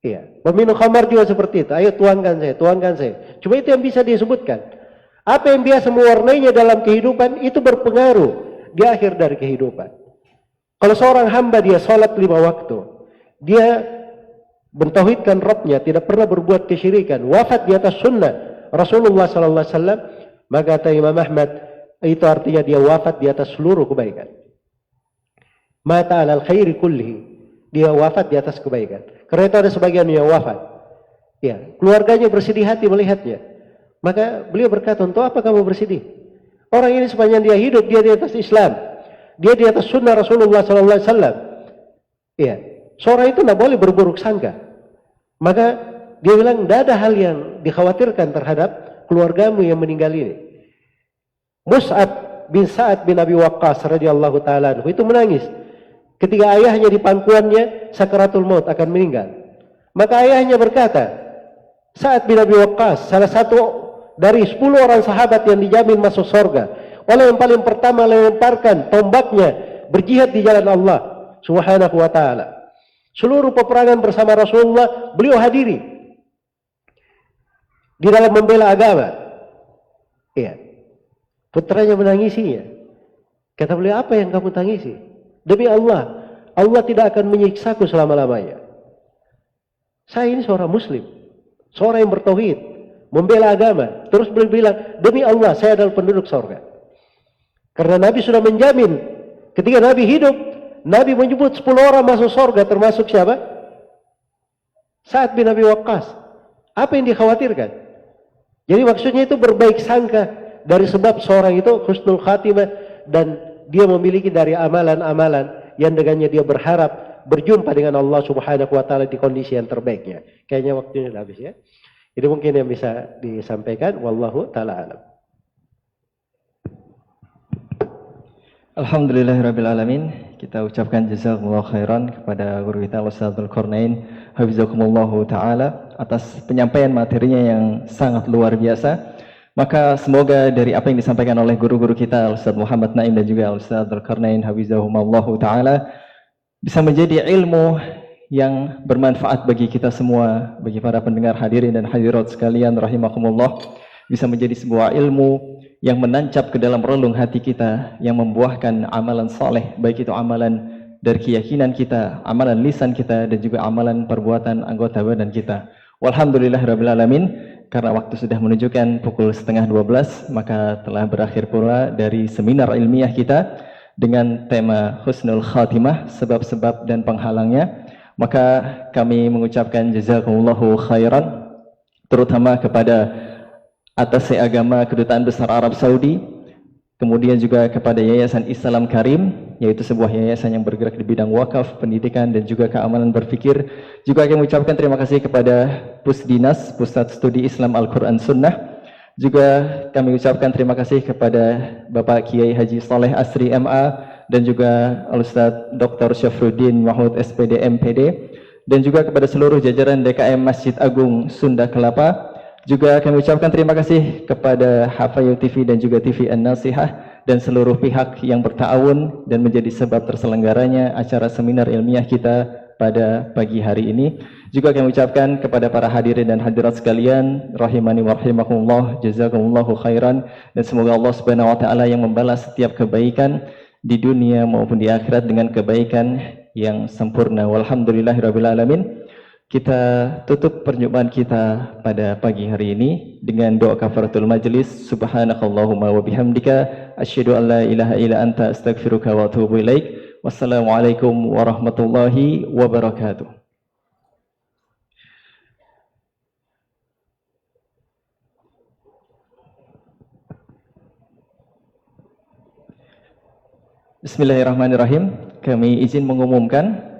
Iya, peminum khamar juga seperti itu. Ayo tuangkan saya. Cuma itu yang bisa disebutkan. Apa yang biasa mewarnainya dalam kehidupan itu berpengaruh di akhir dari kehidupan. Kalau seorang hamba dia sholat 5 waktu, dia mentauhidkan Rabbnya, tidak pernah berbuat kesyirikan, wafat di atas sunnah Rasulullah sallallahu alaihi wasallam, maka kata Imam Ahmad, itu artinya dia wafat di atas seluruh kebaikan. Mata alal khairi kullihi, dia wafat di atas kebaikan. Karena itu ada sebagian yang wafat. Ya, keluarganya bersedih hati melihatnya. Maka beliau berkata, untuk apa kamu bersedih? Orang ini sepanjang dia hidup, dia di atas Islam. Dia di atas sunnah Rasulullah sallallahu alaihi wasallam. Ya, seorang itu tidak boleh berburuk sangka. Maka dia bilang, tidak ada hal yang dikhawatirkan terhadap keluargamu yang meninggal ini. Mus'ab bin Sa'ad bin Abi Waqqas radhiyallahu ta'ala anhu itu menangis ketika ayahnya di pangkuannya sakaratul maut akan meninggal. Maka ayahnya berkata, Sa'ad bin Abi Waqqas, salah satu dari 10 orang sahabat yang dijamin masuk surga, orang yang paling pertama melemparkan tombaknya berjihad di jalan Allah Subhanahu wa ta'ala. Seluruh peperangan bersama Rasulullah beliau hadiri di dalam membela agama. Iya. Putranya menangisinya. Kata beliau, apa yang kamu tangisi? Demi Allah, Allah tidak akan menyiksaku selama-lamanya. Saya ini seorang muslim, seorang yang bertauhid, membela agama. Terus beliau bilang, demi Allah, saya adalah penduduk surga. Karena Nabi sudah menjamin, ketika Nabi hidup, Nabi menyebut 10 orang masuk surga, termasuk siapa? Sa'ad bin Abi Waqqas. Apa yang dikhawatirkan? Jadi maksudnya itu berbaik sangka dari sebab seorang itu husnul khatimah dan dia memiliki dari amalan-amalan yang dengannya dia berharap berjumpa dengan Allah Subhanahu wa taala di kondisi yang terbaiknya. Kayaknya waktunya sudah habis ya. Itu mungkin yang bisa disampaikan, wallahu taala alam. Alhamdulillahirabbil alamin. Kita ucapkan jazakumullah khairan kepada guru kita Ustaz Dzulqarnain hafizakumullahu taala atas penyampaian materinya yang sangat luar biasa. Maka semoga dari apa yang disampaikan oleh guru-guru kita Ustaz Muhammad Naim dan juga Ustaz Dzulqarnain hafizahumallahu taala bisa menjadi ilmu yang bermanfaat bagi kita semua, bagi para pendengar hadirin dan hadirat sekalian rahimakumullah, bisa menjadi sebuah ilmu yang menancap ke dalam relung hati kita, yang membuahkan amalan soleh, baik itu amalan dari keyakinan kita, amalan lisan kita, dan juga amalan perbuatan anggota badan kita. Walhamdulillahirabbil alamin. Karena waktu sudah menunjukkan pukul 11:30, maka telah berakhir pula dari seminar ilmiah kita dengan tema Husnul Khatimah, sebab-sebab dan penghalangnya. Maka kami mengucapkan jazakumullahu khairan, terutama kepada Atas Agama Kedutaan Besar Arab Saudi, kemudian juga kepada Yayasan Islam Karim, yaitu sebuah yayasan yang bergerak di bidang wakaf, pendidikan, dan juga keamanan berfikir. Juga kami ucapkan terima kasih kepada Pusdinas, Pusat Studi Islam Al-Quran Sunnah. Juga kami ucapkan terima kasih kepada Bapak Kiai Haji Saleh Asri MA, dan juga Al-Ustadz Dr. Syafruddin Mahmud SPD MPD, dan juga kepada seluruh jajaran DKM Masjid Agung Sunda Kelapa. Juga kami ucapkan terima kasih kepada Hafayu TV dan juga TV An-Nasihah dan seluruh pihak yang bertawun dan menjadi sebab terselenggaranya acara seminar ilmiah kita pada pagi hari ini. Juga kami ucapkan kepada para hadirin dan hadirat sekalian, rahimani wa rahimakumullah, jazakumullahu khairan, dan semoga Allah Subhanahu wa taala yang membalas setiap kebaikan di dunia maupun di akhirat dengan kebaikan yang sempurna. Walhamdulillahirabbil alamin. Kita tutup perjumpaan kita pada pagi hari ini dengan doa kafaratul majlis. Subhanakallahumma wa bihamdika asyhadu an la ilaha illa anta astaghfiruka wa atubu ilaik. Wassalamualaikum warahmatullahi wabarakatuh. Bismillahirrahmanirrahim. Kami izin mengumumkan